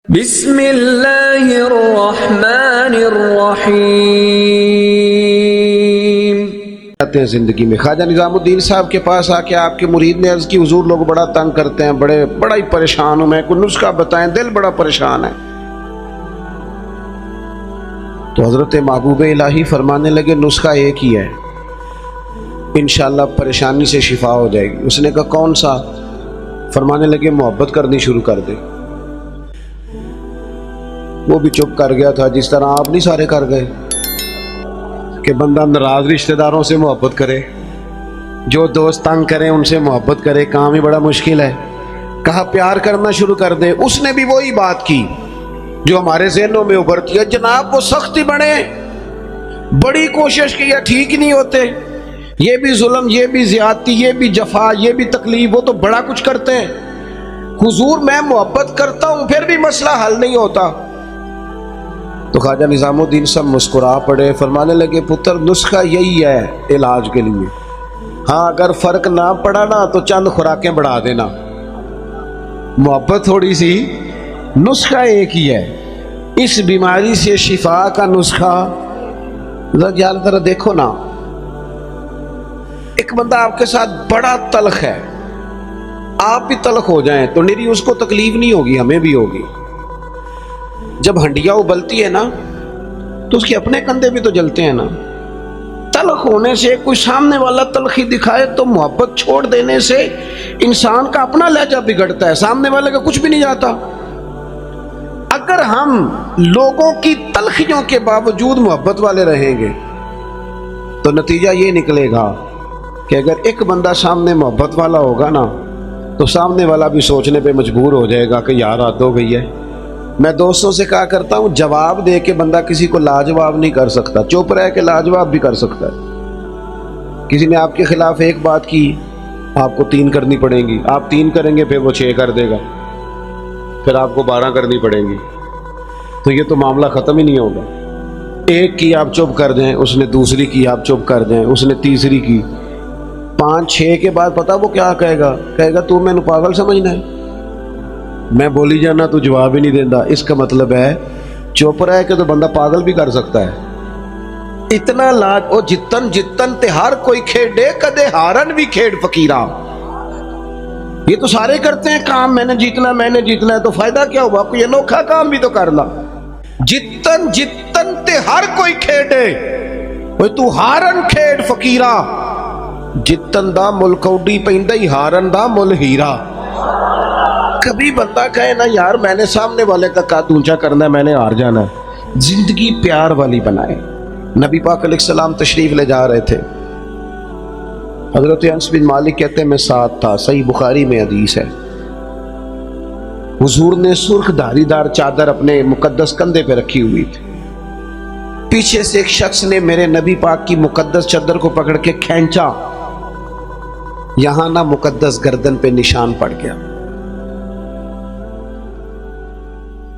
بسم اللہ الرحمن الرحیم۔ آتے ہیں زندگی میں خواجہ نظام الدین صاحب کے پاس آ کے آپ کے مرید نے عرض کی حضور لوگ بڑا تنگ کرتے ہیں، بڑا ہی پریشان ہوں میں، کوئی نسخہ بتائیں، دل بڑا پریشان ہے۔ تو حضرت محبوب الہی فرمانے لگے نسخہ ایک ہی ہے، انشاءاللہ پریشانی سے شفا ہو جائے گی۔ اس نے کہا کون سا؟ فرمانے لگے محبت کرنی شروع کر دے۔ وہ بھی چپ کر گیا تھا، جس طرح آپ نہیں سارے کر گئے کہ بندہ ناراض رشتہ داروں سے محبت کرے، جو دوست تنگ کریں ان سے محبت کرے، کام ہی بڑا مشکل ہے۔ کہا پیار کرنا شروع کر دے۔ اس نے بھی وہی بات کی جو ہمارے ذہنوں میں ابھرتی ہے، جناب وہ سختی بڑھے، بڑی کوشش کی ہے، ٹھیک نہیں ہوتے، یہ بھی ظلم، یہ بھی زیادتی، یہ بھی جفا، یہ بھی تکلیف، وہ تو بڑا کچھ کرتے ہیں۔ حضور میں محبت کرتا ہوں پھر بھی مسئلہ حل نہیں ہوتا۔ تو خواجہ نظام الدین صاحب مسکرا پڑے، فرمانے لگے پتر نسخہ یہی ہے علاج کے لیے، ہاں اگر فرق نہ پڑا نا تو چند خوراکیں بڑھا دینا، محبت تھوڑی سی، نسخہ ایک ہی ہے۔ اس بیماری سے شفا کا نسخہ ذرا دیکھو نا، ایک بندہ آپ کے ساتھ بڑا تلخ ہے، آپ بھی تلخ ہو جائیں تو میری اس کو تکلیف نہیں ہوگی، ہمیں بھی ہوگی۔ جب ہنڈیا ابلتی ہے نا تو اس کے اپنے کندھے بھی تو جلتے ہیں نا۔ تلخ ہونے سے کوئی سامنے والا تلخی دکھائے تو محبت چھوڑ دینے سے انسان کا اپنا لہجہ بگڑتا ہے، سامنے والے کا کچھ بھی نہیں جاتا۔ اگر ہم لوگوں کی تلخیوں کے باوجود محبت والے رہیں گے تو نتیجہ یہ نکلے گا کہ اگر ایک بندہ سامنے محبت والا ہوگا نا تو سامنے والا بھی سوچنے پہ مجبور ہو جائے گا کہ یار حد ہو گئی ہے۔ میں دوستوں سے کہا کرتا ہوں جواب دے کے بندہ کسی کو لاجواب نہیں کر سکتا، چپ رہ کے لاجواب بھی کر سکتا ہے۔ کسی نے آپ کے خلاف ایک بات کی، آپ کو 3 کرنی پڑیں گی، آپ 3 کریں گے پھر وہ 6 کر دے گا، پھر آپ کو 12 کرنی پڑیں گی، تو یہ تو معاملہ ختم ہی نہیں ہوگا۔ ایک کی آپ چپ کر دیں، اس نے دوسری کی آپ چپ کر دیں، اس نے تیسری کی، 5 6 کے بعد پتہ وہ کیا کہے گا تو میں نے پاگل سمجھنا ہے، میں بولی جانا تو جواب ہی نہیں دینا۔ اس کا مطلب ہے چپ رہے کہ تو بندہ پاگل بھی کر سکتا ہے۔ اتنا لاج او جتن جتن تے ہر کوئی کھیڑے کدے ہارن بھی کھیڑ فقیرہ، یہ تو سارے کرتے ہیں کام، میں نے جیتنا ہے، تو فائدہ کیا ہوا؟ کوئی انوکھا کام بھی تو کرنا۔ جتن جتن تے ہر کوئی کھیڑے، تو ہارن کھیڑ فقیرہ، جتن دا مل کوڈی پیندا ہی ہارن دا مل ہیرا۔ کبھی بندہ کہے نا یار میں نے سامنے والے کا قد اونچا کرنا ہے، میں نے ہار جانا ہے۔ زندگی پیار والی بنائے۔ نبی پاک علیہ السلام تشریف لے جا رہے تھے، حضرت انس بن مالک کہتے ہیں میں ساتھ تھا، صحیح بخاری میں حدیث ہے۔ حضور نے سرخ دھاری دار چادر اپنے مقدس کندھے پہ رکھی ہوئی تھی، پیچھے سے ایک شخص نے میرے نبی پاک کی مقدس چادر کو پکڑ کے کھینچا، یہاں نہ مقدس گردن پہ نشان پڑ گیا۔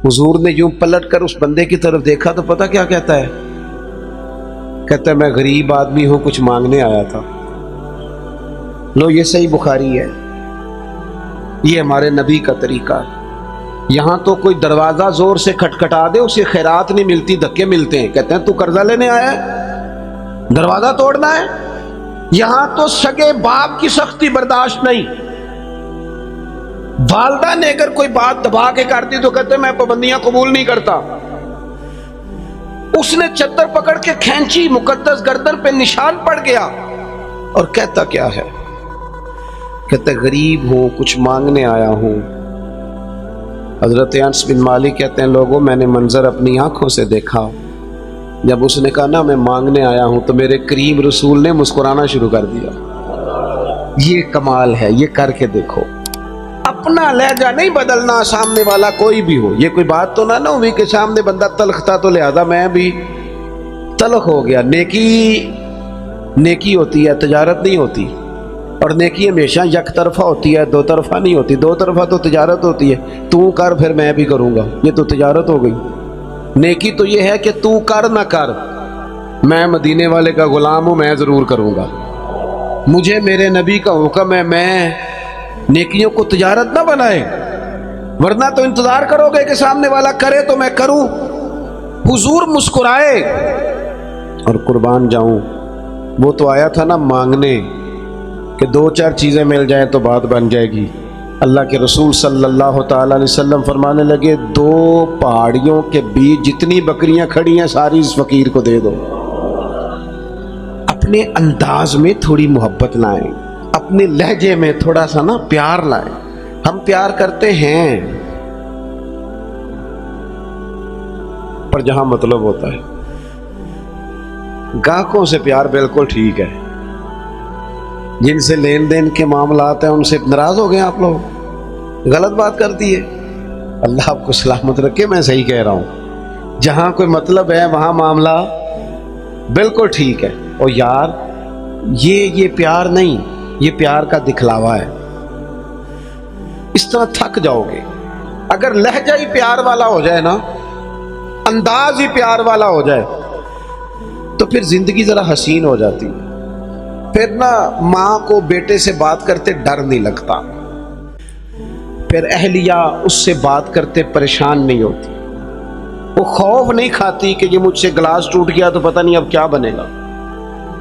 حضور نے یوں پلٹ کر اس بندے کی طرف دیکھا تو پتہ کیا کہتا ہے؟ کہتا ہے میں غریب آدمی ہوں، کچھ مانگنے آیا تھا۔ لو یہ صحیح بخاری ہے، یہ ہمارے نبی کا طریقہ۔ یہاں تو کوئی دروازہ زور سے کھٹکھٹا دے اسے خیرات نہیں ملتی، دھکے ملتے ہیں۔ کہتے ہیں تو قرضہ لینے آیا ہے، دروازہ توڑنا ہے؟ یہاں تو سگے باپ کی سختی برداشت نہیں، والدہ نے اگر کوئی بات دبا کے کر دی تو کہتے میں پابندیاں قبول نہیں کرتا۔ اس نے چادر پکڑ کے کھینچی، مقدس گردن پہ نشان پڑ گیا، اور کہتا کیا ہے؟ کہتا غریب ہوں، کچھ مانگنے آیا ہوں۔ حضرت انس بن مالک کہتے ہیں لوگوں میں نے منظر اپنی آنکھوں سے دیکھا، جب اس نے کہا نا میں مانگنے آیا ہوں تو میرے کریم رسول نے مسکرانا شروع کر دیا۔ یہ کمال ہے، یہ کر کے دیکھو۔ اپنا لہجہ نہیں بدلنا، سامنے والا کوئی بھی ہو۔ یہ کوئی بات تو نہ ہوئی کہ سامنے بندہ تلخ تھا تو لہذا میں بھی تلخ ہو گیا۔ نیکی ہوتی ہے، تجارت نہیں ہوتی، اور نیکی ہمیشہ یک طرفہ ہوتی ہے، دو طرفہ نہیں ہوتی۔ دو طرفہ تو تجارت ہوتی ہے، تو کر پھر میں بھی کروں گا، یہ تو تجارت ہو گئی۔ نیکی تو یہ ہے کہ تو کر نہ کر، میں مدینے والے کا غلام ہوں، میں ضرور کروں گا، مجھے میرے نبی کا حکم ہے، میں نیکیوں کو تجارت نہ بنائے۔ ورنہ تو انتظار کرو گے کہ سامنے والا کرے تو میں کروں. حضور مسکرائے اور قربان جاؤں وہ تو آیا تھا نا مانگنے کہ 2-4 چیزیں مل جائیں تو بات بن جائے گی. اللہ کے رسول صلی اللہ تعالی علیہ وسلم فرمانے لگے 2 پہاڑیوں کے بیچ جتنی بکریاں کھڑی ہیں ساری اس فقیر کو دے دو. اپنے انداز میں تھوڑی محبت لائیں, اپنے لہجے میں تھوڑا سا نا پیار لائیں. ہم پیار کرتے ہیں پر جہاں مطلب ہوتا ہے. گاہکوں سے پیار بالکل ٹھیک ہے, جن سے لین دین کے معاملات ہیں ان سے ناراض ہو گئے آپ لوگ, غلط بات کر دی ہے. اللہ آپ کو سلامت رکھے, میں صحیح کہہ رہا ہوں. جہاں کوئی مطلب ہے وہاں معاملہ بالکل ٹھیک ہے. اور یار یہ پیار نہیں, یہ پیار کا دکھلاوا ہے. اس طرح تھک جاؤ گے. اگر لہجہ ہی پیار والا ہو جائے نا, انداز ہی پیار والا ہو جائے تو پھر زندگی ذرا حسین ہو جاتی ہے. پھر نا ماں کو بیٹے سے بات کرتے ڈر نہیں لگتا, پھر اہلیہ اس سے بات کرتے پریشان نہیں ہوتی, وہ خوف نہیں کھاتی کہ یہ مجھ سے گلاس ٹوٹ گیا تو پتہ نہیں اب کیا بنے گا.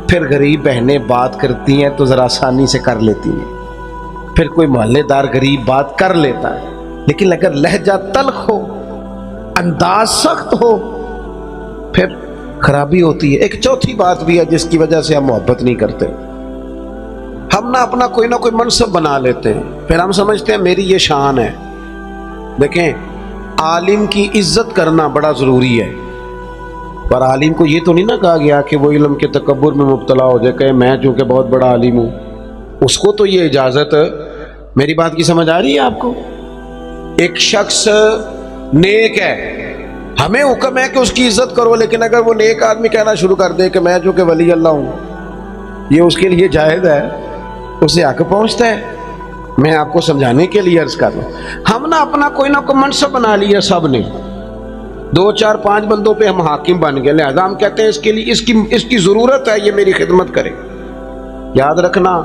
پھر غریب بہنیں بات کرتی ہیں تو ذرا آسانی سے کر لیتی ہیں, پھر کوئی محلے دار غریب بات کر لیتا ہے. لیکن اگر لہجہ تلخ ہو, انداز سخت ہو, پھر خرابی ہوتی ہے. ایک چوتھی بات بھی ہے جس کی وجہ سے ہم محبت نہیں کرتے. ہم نہ اپنا کوئی نہ کوئی منصب بنا لیتے ہیں, پھر ہم سمجھتے ہیں میری یہ شان ہے. دیکھیں, عالم کی عزت کرنا بڑا ضروری ہے, پر عالم کو یہ تو نہیں نہ کہا گیا کہ وہ علم کے تکبر میں مبتلا ہو جائے کہ میں چونکہ بہت بڑا عالم ہوں. اس کو تو یہ اجازت, میری بات کی سمجھ آ رہی ہے آپ کو؟ ایک شخص نیک ہے, ہمیں حکم ہے کہ اس کی عزت کرو, لیکن اگر وہ نیک آدمی کہنا شروع کر دے کہ میں چونکہ ولی اللہ ہوں, یہ اس کے لیے جائز ہے, اسے حق پہنچتا ہے. میں آپ کو سمجھانے کے لیے عرض کر رہا ہوں. ہم نے اپنا کوئی نہ کوئی منصب بنا لیا, سب نے 2-4-5 بندوں پہ ہم حاکم بن گئے, لہذا ہم کہتے ہیں اس کے لیے اس کی ضرورت ہے, یہ میری خدمت کرے. یاد رکھنا,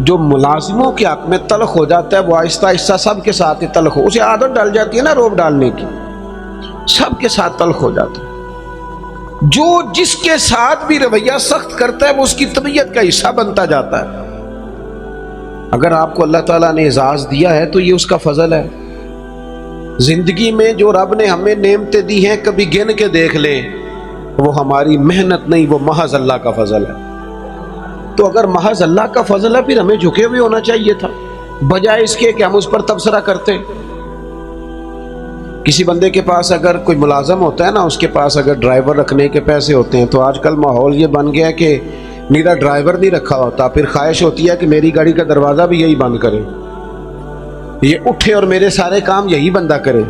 جو ملازموں کے حق میں تلخ ہو جاتا ہے وہ آہستہ آہستہ سب کے ساتھ ہی تلخ ہو, اسے عادت ڈال جاتی ہے نا روب ڈالنے کی, سب کے ساتھ تلخ ہو جاتا ہے. جو جس کے ساتھ بھی رویہ سخت کرتا ہے وہ اس کی طبیعت کا حصہ بنتا جاتا ہے. اگر آپ کو اللہ تعالیٰ نے اعزاز دیا ہے تو یہ اس کا فضل ہے. زندگی میں جو رب نے ہمیں نعمتیں دی ہیں کبھی گن کے دیکھ لیں, وہ ہماری محنت نہیں, وہ محض اللہ کا فضل ہے. تو اگر محض اللہ کا فضل ہے پھر ہمیں جھکے ہوئے ہونا چاہیے تھا, بجائے اس کے کہ ہم اس پر تبصرہ کرتے. کسی بندے کے پاس اگر کوئی ملازم ہوتا ہے نا, اس کے پاس اگر ڈرائیور رکھنے کے پیسے ہوتے ہیں, تو آج کل ماحول یہ بن گیا کہ نیرا ڈرائیور نہیں رکھا ہوتا, پھر خواہش ہوتی ہے کہ میری گاڑی کا دروازہ بھی یہی بند کرے, یہ اٹھے اور میرے سارے کام یہی بندہ کرے.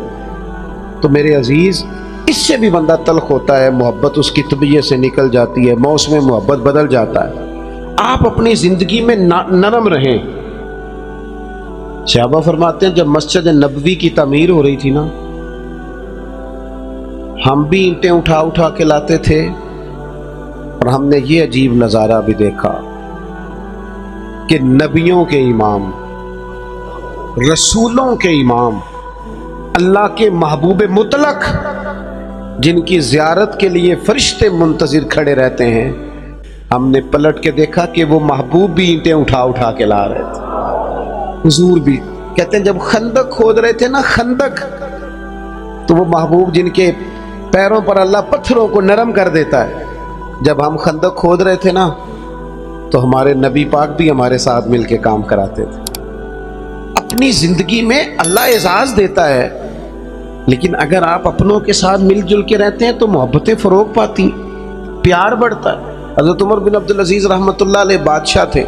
تو میرے عزیز, اس سے بھی بندہ تلخ ہوتا ہے, محبت اس کی طبیعت سے نکل جاتی ہے, موسم محبت بدل جاتا ہے. آپ اپنی زندگی میں نرم رہیں. صحابہ فرماتے ہیں جب مسجد نبوی کی تعمیر ہو رہی تھی نا, ہم بھی اینٹیں اٹھا اٹھا کے لاتے تھے, اور ہم نے یہ عجیب نظارہ بھی دیکھا کہ نبیوں کے امام, رسولوں کے امام, اللہ کے محبوب مطلق, جن کی زیارت کے لیے فرشتے منتظر کھڑے رہتے ہیں, ہم نے پلٹ کے دیکھا کہ وہ محبوب بھی اینٹیں اٹھا اٹھا کے لا رہے تھے. حضور بھی کہتے ہیں جب خندق کھود رہے تھے نا, خندق, تو وہ محبوب جن کے پیروں پر اللہ پتھروں کو نرم کر دیتا ہے, جب ہم خندق کھود رہے تھے نا تو ہمارے نبی پاک بھی ہمارے ساتھ مل کے کام کراتے تھے. اپنی زندگی میں اللہ اعزاز دیتا ہے, لیکن اگر آپ اپنوں کے ساتھ مل جل کے رہتے ہیں تو محبتیں فروغ پاتی, پیار بڑھتا ہے. حضرت عمر بن عبدالعزیز رحمۃ اللہ علیہ بادشاہ تھے,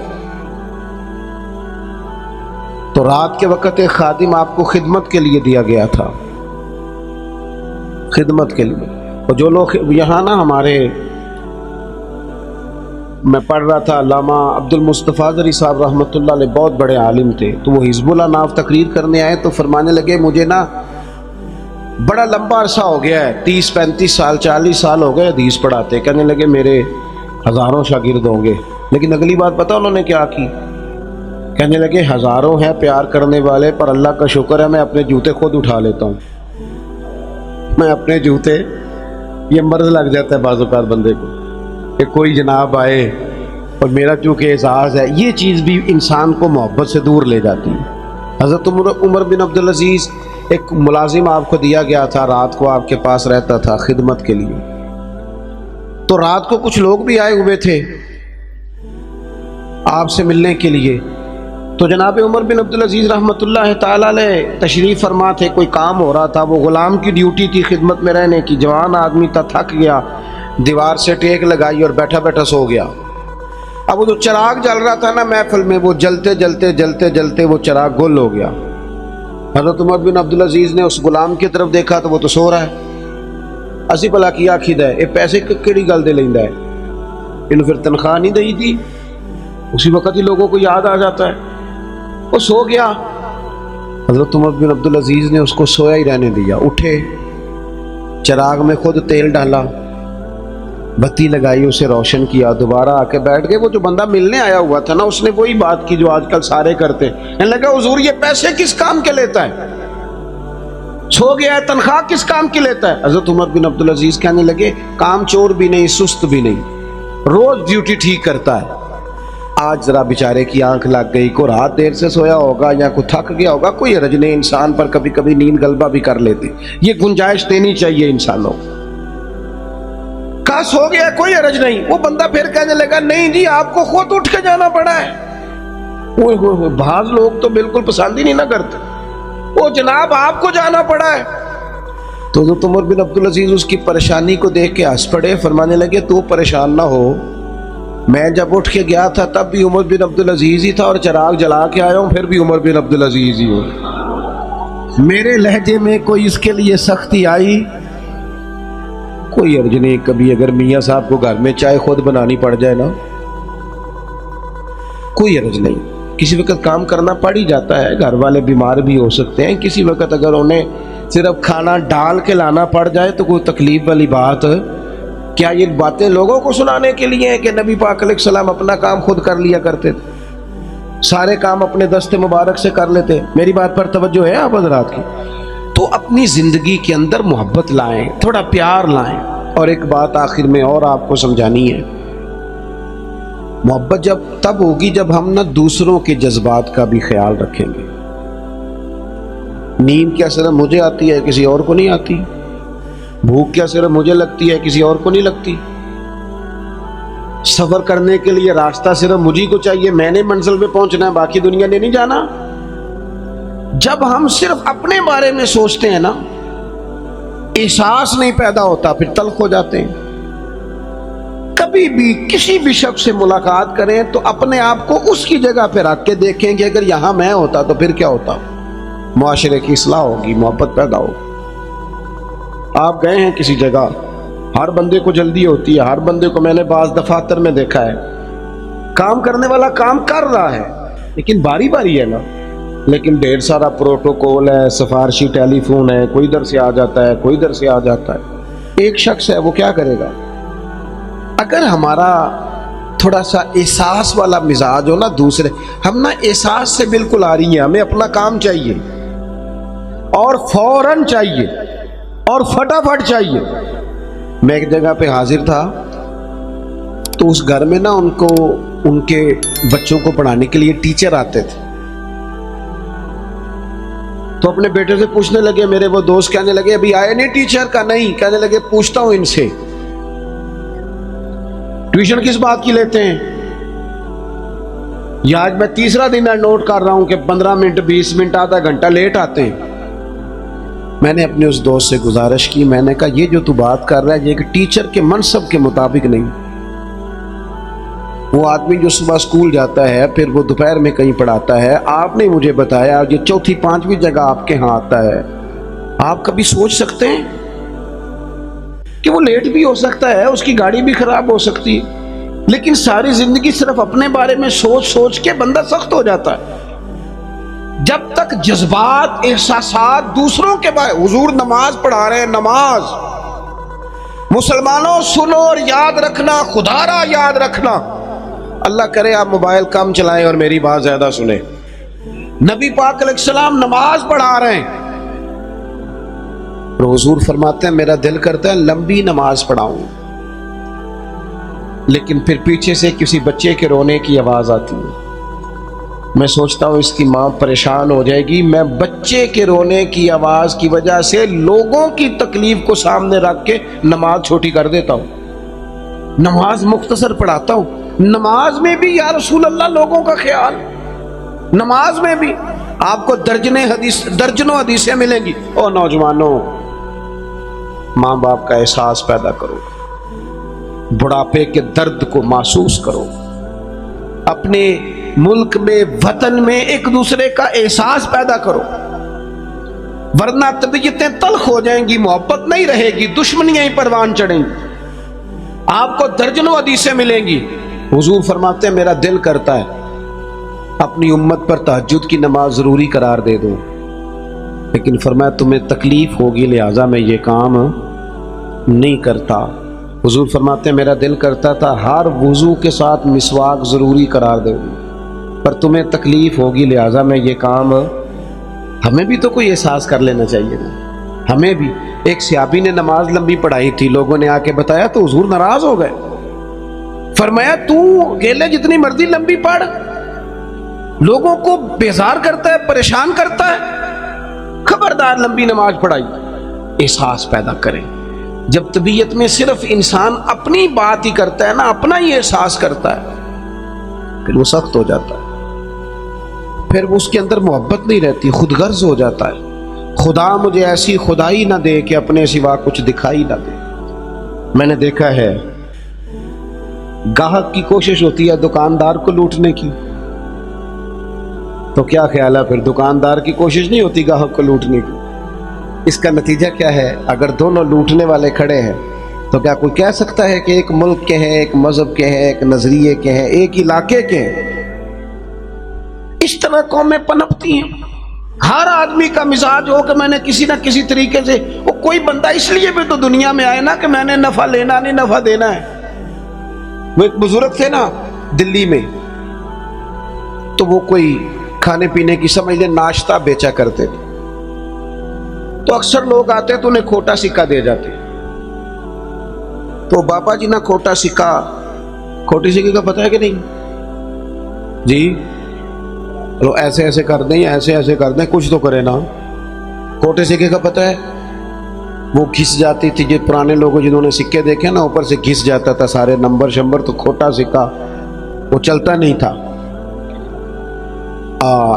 تو رات کے وقت ایک خادم آپ کو خدمت کے لیے دیا گیا تھا, خدمت کے لیے. اور جو لوگ یہاں نا ہمارے, میں پڑھ رہا تھا, علامہ عبد المصطفیٰ ذری صاحب رحمۃ اللہ علیہ بہت بڑے عالم تھے, تو وہ حزب اللہ ناف تقریر کرنے آئے تو فرمانے لگے مجھے نا بڑا لمبا عرصہ ہو گیا ہے, 30-35 سال 40 سال ہو گئے حدیث پڑھاتے. کہنے لگے میرے ہزاروں شاگرد ہوں گے. لیکن اگلی بات پتہ انہوں نے کیا کی, کہنے لگے ہزاروں ہیں پیار کرنے والے، پر اللہ کا شکر ہے میں اپنے جوتے خود اٹھا لیتا ہوں. میں اپنے جوتے، یہ مرض لگ جاتا ہے بعض اوقات بندے کو کہ کوئی جناب آئے اور میرا چونکہ اعزاز ہے، یہ چیز بھی انسان کو محبت سے دور لے جاتی ہے. حضرت عمر بن عبدالعزیز، ایک ملازم آپ کو دیا گیا تھا، رات کو آپ کے پاس رہتا تھا خدمت کے لیے. تو رات کو کچھ لوگ بھی آئے ہوئے تھے آپ سے ملنے کے لیے. تو جناب عمر بن عبدالعزیز رحمۃ اللہ تعالی علیہ تشریف فرما تھے. کوئی کام ہو رہا تھا، وہ غلام کی ڈیوٹی تھی خدمت میں رہنے کی. جوان آدمی تھا، تھک گیا، دیوار سے ٹیک لگائی اور بیٹھا بیٹھا سو گیا. اب وہ جو چراغ جل رہا تھا نا محفل میں، وہ جلتے جلتے جلتے جلتے وہ چراغ گل ہو گیا. حضرت عمر بن عبدالعزیز نے اس غلام کی طرف دیکھا تو وہ تو سو رہا ہے. اسی بلا کی آخد ہے، یہ پیسے کیڑی گل دے لیندا ہے، انہوں پھر تنخواہ نہیں دئی تھی. اسی وقت ہی لوگوں کو یاد آ جاتا ہے. وہ سو گیا. حضرت عمر بن عبدالعزیز نے اس کو سویا ہی رہنے دیا. اٹھے، چراغ میں خود تیل ڈالا، بتی لگائی، اسے روشن کیا، دوبارہ آ کے بیٹھ گئے. وہ جو بندہ ملنے آیا ہوا تھا نا، اس نے وہی بات کی جو آج کل سارے کرتے. کہنے لگا حضور یہ پیسے کس کام کے لیتا ہے؟ سو گیا ہے، تنخواہ کس کام کی لیتا ہے؟ حضرت عمر بن عبدالعزیز کہنے لگے کام چور بھی نہیں، سست بھی نہیں، روز ڈیوٹی ٹھیک کرتا ہے. آج ذرا بیچارے کی آنکھ لگ گئی، کو رات دیر سے سویا ہوگا یا کوئی تھک گیا ہوگا، کوئی حرج نہیں، انسان پر کبھی کبھی نیند غلبہ بھی کر لیتی. یہ گنجائش دینی چاہیے انسانوں کو. کہا سو گیا کوئی حرج نہیں. وہ بندہ پھر کہنے لگا نہیں جی آپ کو خود اٹھ کے جانا پڑا ہے. بعض لوگ تو بالکل پسند ہی نہیں نہ کرتے، وہ جناب آپ کو جانا پڑا ہے. تو حضرت عمر بن عبدالعزیز اس کی پریشانی کو دیکھ کے ہنس پڑے. فرمانے لگے تو پریشان نہ ہو، میں جب اٹھ کے گیا تھا تب بھی عمر بن عبدالعزیز ہی تھا، اور چراغ جلا کے آیا ہوں پھر بھی عمر بن عبدالعزیز ہی ہوں. میرے لہجے میں کوئی اس کے لیے سختی آئی کوئی حرج نہیں. کبھی اگر میاں صاحب کو گھر میں چائے خود بنانی پڑ جائے نا، کوئی حرج نہیں. کسی وقت کام کرنا پڑ ہی جاتا ہے، گھر والے بیمار بھی ہو سکتے ہیں. کسی وقت اگر انہیں صرف کھانا ڈال کے لانا پڑ جائے تو کوئی تکلیف والی بات. کیا یہ باتیں لوگوں کو سنانے کے لیے ہیں کہ نبی پاک علیہ السلام اپنا کام خود کر لیا کرتے تھے، سارے کام اپنے دست مبارک سے کر لیتے؟ میری بات پر توجہ ہے آپ حضرات کی؟ تو اپنی زندگی کے اندر محبت لائیں، تھوڑا پیار لائیں. اور ایک بات آخر میں اور آپ کو سمجھانی ہے، محبت جب تب ہوگی جب ہم نہ دوسروں کے جذبات کا بھی خیال رکھیں گے. نیند کیا صرف مجھے آتی ہے، کسی اور کو نہیں آتی؟ بھوک کیا صرف مجھے لگتی ہے، کسی اور کو نہیں لگتی؟ سفر کرنے کے لیے راستہ صرف مجھے کو چاہیے، میں نے منزل پہ پہنچنا ہے، باقی دنیا نے نہیں جانا. جب ہم صرف اپنے بارے میں سوچتے ہیں نا، احساس نہیں پیدا ہوتا، پھر تلخ ہو جاتے ہیں. کبھی بھی کسی بھی شخص سے ملاقات کریں تو اپنے آپ کو اس کی جگہ پہ رکھ کے دیکھیں کہ اگر یہاں میں ہوتا تو پھر کیا ہوتا. معاشرے کی اصلاح ہوگی، محبت پیدا ہوگی. آپ گئے ہیں کسی جگہ، ہر بندے کو جلدی ہوتی ہے، ہر بندے کو میں نے بعض دفاتر میں دیکھا ہے، کام کرنے والا کام کر رہا ہے لیکن باری باری ہے نا، لیکن ڈھیر سارا پروٹوکول ہے، سفارشی ٹیلی فون ہے، کوئی ادھر سے آ جاتا ہے، کوئی ادھر سے آ جاتا ہے. ایک شخص ہے، وہ کیا کرے گا؟ اگر ہمارا تھوڑا سا احساس والا مزاج ہو نا، دوسرے ہم نا احساس سے بالکل آ رہی ہیں، ہمیں اپنا کام چاہیے اور فوراً چاہیے اور فٹافٹ چاہیے. میں ایک جگہ پہ حاضر تھا تو اس گھر میں نا ان کے بچوں کو پڑھانے کے لیے ٹیچر آتے تھے. تو اپنے بیٹے سے پوچھنے لگے، میرے وہ دوست کہنے لگے ابھی آئے نہیں ٹیچر کا؟ نہیں. کہنے لگے پوچھتا ہوں ان سے ٹیوشن کس بات کی لیتے ہیں. یا آج میں تیسرا دن نوٹ کر رہا ہوں کہ 15 منٹ 20 منٹ آدھا گھنٹہ لیٹ آتے ہیں. میں نے اپنے اس دوست سے گزارش کی، میں نے کہا یہ جو تو بات کر رہا ہے یہ ایک ٹیچر کے منصب کے مطابق نہیں. وہ آدمی جو صبح اسکول جاتا ہے پھر وہ دوپہر میں کہیں پڑھاتا ہے، آپ نے مجھے بتایا یہ چوتھی پانچویں جگہ آپ کے ہاں آتا ہے. آپ کبھی سوچ سکتے ہیں کہ وہ لیٹ بھی ہو سکتا ہے، اس کی گاڑی بھی خراب ہو سکتی ہے، لیکن ساری زندگی صرف اپنے بارے میں سوچ سوچ کے بندہ سخت ہو جاتا ہے. جب تک جذبات احساسات دوسروں کے بارے، حضور نماز پڑھا رہے ہیں، نماز مسلمانوں سنو اور یاد رکھنا، خدا را یاد رکھنا، اللہ کرے آپ موبائل کم چلائیں اور میری بات زیادہ سنیں. نبی پاک علیہ السلام نماز پڑھا رہے ہیں اور حضور فرماتے ہیں میرا دل کرتا ہے لمبی نماز پڑھاؤں، لیکن پھر پیچھے سے کسی بچے کے رونے کی آواز آتی ہے. میں سوچتا ہوں اس کی ماں پریشان ہو جائے گی، میں بچے کے رونے کی آواز کی وجہ سے لوگوں کی تکلیف کو سامنے رکھ کے نماز چھوٹی کر دیتا ہوں، نماز مختصر پڑھاتا ہوں. نماز میں بھی یا رسول اللہ لوگوں کا خیال، نماز میں بھی آپ کو درجنوں حدیثیں ملیں گی. او نوجوانوں، ماں باپ کا احساس پیدا کرو، بڑھاپے کے درد کو محسوس کرو، اپنے ملک میں وطن میں ایک دوسرے کا احساس پیدا کرو، ورنہ طبیعتیں تلخ ہو جائیں گی، محبت نہیں رہے گی، دشمنیاں ہی پروان چڑھیں گی. آپ کو درجنوں حدیثیں ملیں گی. حضور فرماتے ہیں میرا دل کرتا ہے اپنی امت پر تہجد کی نماز ضروری قرار دے دو، لیکن فرمایا تمہیں تکلیف ہوگی لہٰذا میں یہ کام نہیں کرتا. حضور فرماتے ہیں میرا دل کرتا تھا ہر وضو کے ساتھ مسواک ضروری قرار دے دوں، پر تمہیں تکلیف ہوگی لہٰذا میں یہ کام. ہمیں بھی تو کوئی احساس کر لینا چاہیے نا. ہمیں بھی ایک صحابی نے نماز لمبی پڑھائی تھی، لوگوں نے آ کے بتایا تو حضور ناراض ہو گئے. فرمایا تو اکیلے جتنی مرضی لمبی پڑھ، لوگوں کو بیزار کرتا ہے، پریشان کرتا ہے، خبردار لمبی نماز پڑھائی. احساس پیدا کریں. جب طبیعت میں صرف انسان اپنی بات ہی کرتا ہے نا، اپنا ہی احساس کرتا ہے، پھر وہ سخت ہو جاتا ہے، پھر اس کے اندر محبت نہیں رہتی، خود غرض ہو جاتا ہے. خدا مجھے ایسی خدائی نہ دے کہ اپنے سوا کچھ دکھائی نہ دے. میں نے دیکھا ہے گاہک کی کوشش ہوتی ہے دکاندار کو لوٹنے کی، تو کیا خیال ہے پھر دکاندار کی کوشش نہیں ہوتی گاہک کو لوٹنے کی. اس کا نتیجہ کیا ہے؟ اگر دونوں لوٹنے والے کھڑے ہیں تو کیا کوئی کہہ سکتا ہے کہ ایک ملک کے ہیں، ایک مذہب کے ہیں، ایک نظریے کے ہیں، ایک علاقے کے ہیں؟ اس طرح قومیں پنپتی ہیں. ہر آدمی کا مزاج ہو کہ میں نے کسی نہ کسی طریقے سے، وہ کوئی بندہ اس لیے بھی تو دنیا میں آئے نا کہ میں نے نفع لینا نہیں، نفع دینا ہے. وہ ایک بزرگ تھے نا دلی میں، تو وہ کوئی کھانے پینے کی سمجھ لیں ناشتہ بیچا کرتے تھے. تو اکثر لوگ آتے تو انہیں کھوٹا سکہ دے جاتے. تو بابا جی نا کھوٹا سکہ، کھوٹے سکے کا پتہ ہے کہ نہیں جی؟ تو ایسے ایسے کر دیں یا ایسے ایسے کر دیں، کچھ تو کرے نا. کھوٹے سکے کا پتہ ہے؟ وہ گھس جاتی تھی. جو پرانے لوگ جنہوں نے سکے دیکھے نا، اوپر سے گھس جاتا تھا سارے نمبر شمبر. تو کھوٹا سکہ وہ چلتا نہیں تھا.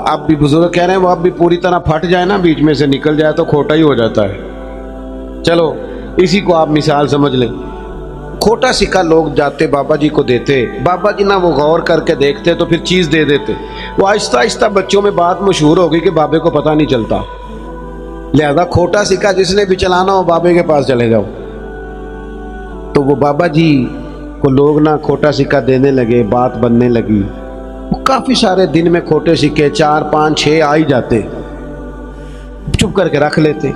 اب بھی بزرگ کہہ رہے ہیں وہ اب بھی پوری طرح پھٹ جائے نا، بیچ میں سے نکل جائے تو کھوٹا ہی ہو جاتا ہے. چلو اسی کو آپ مثال سمجھ لیں. کھوٹا سکہ لوگ جاتے بابا جی کو دیتے، بابا جی نا وہ غور کر کے دیکھتے تو پھر چیز دے دیتے. وہ آہستہ آہستہ بچوں میں بات مشہور ہو گئی کہ بابے کو پتہ نہیں چلتا، لہذا کھوٹا سکہ جس نے بھی چلانا ہو بابے کے پاس چلے جاؤ. تو وہ بابا جی کو لوگ نا کھوٹا سکہ دینے لگے، بات بننے لگی. کافی سارے دن میں کھوٹے سکے 4 5 6 آ ہی جاتے، چپ کر کے رکھ لیتے.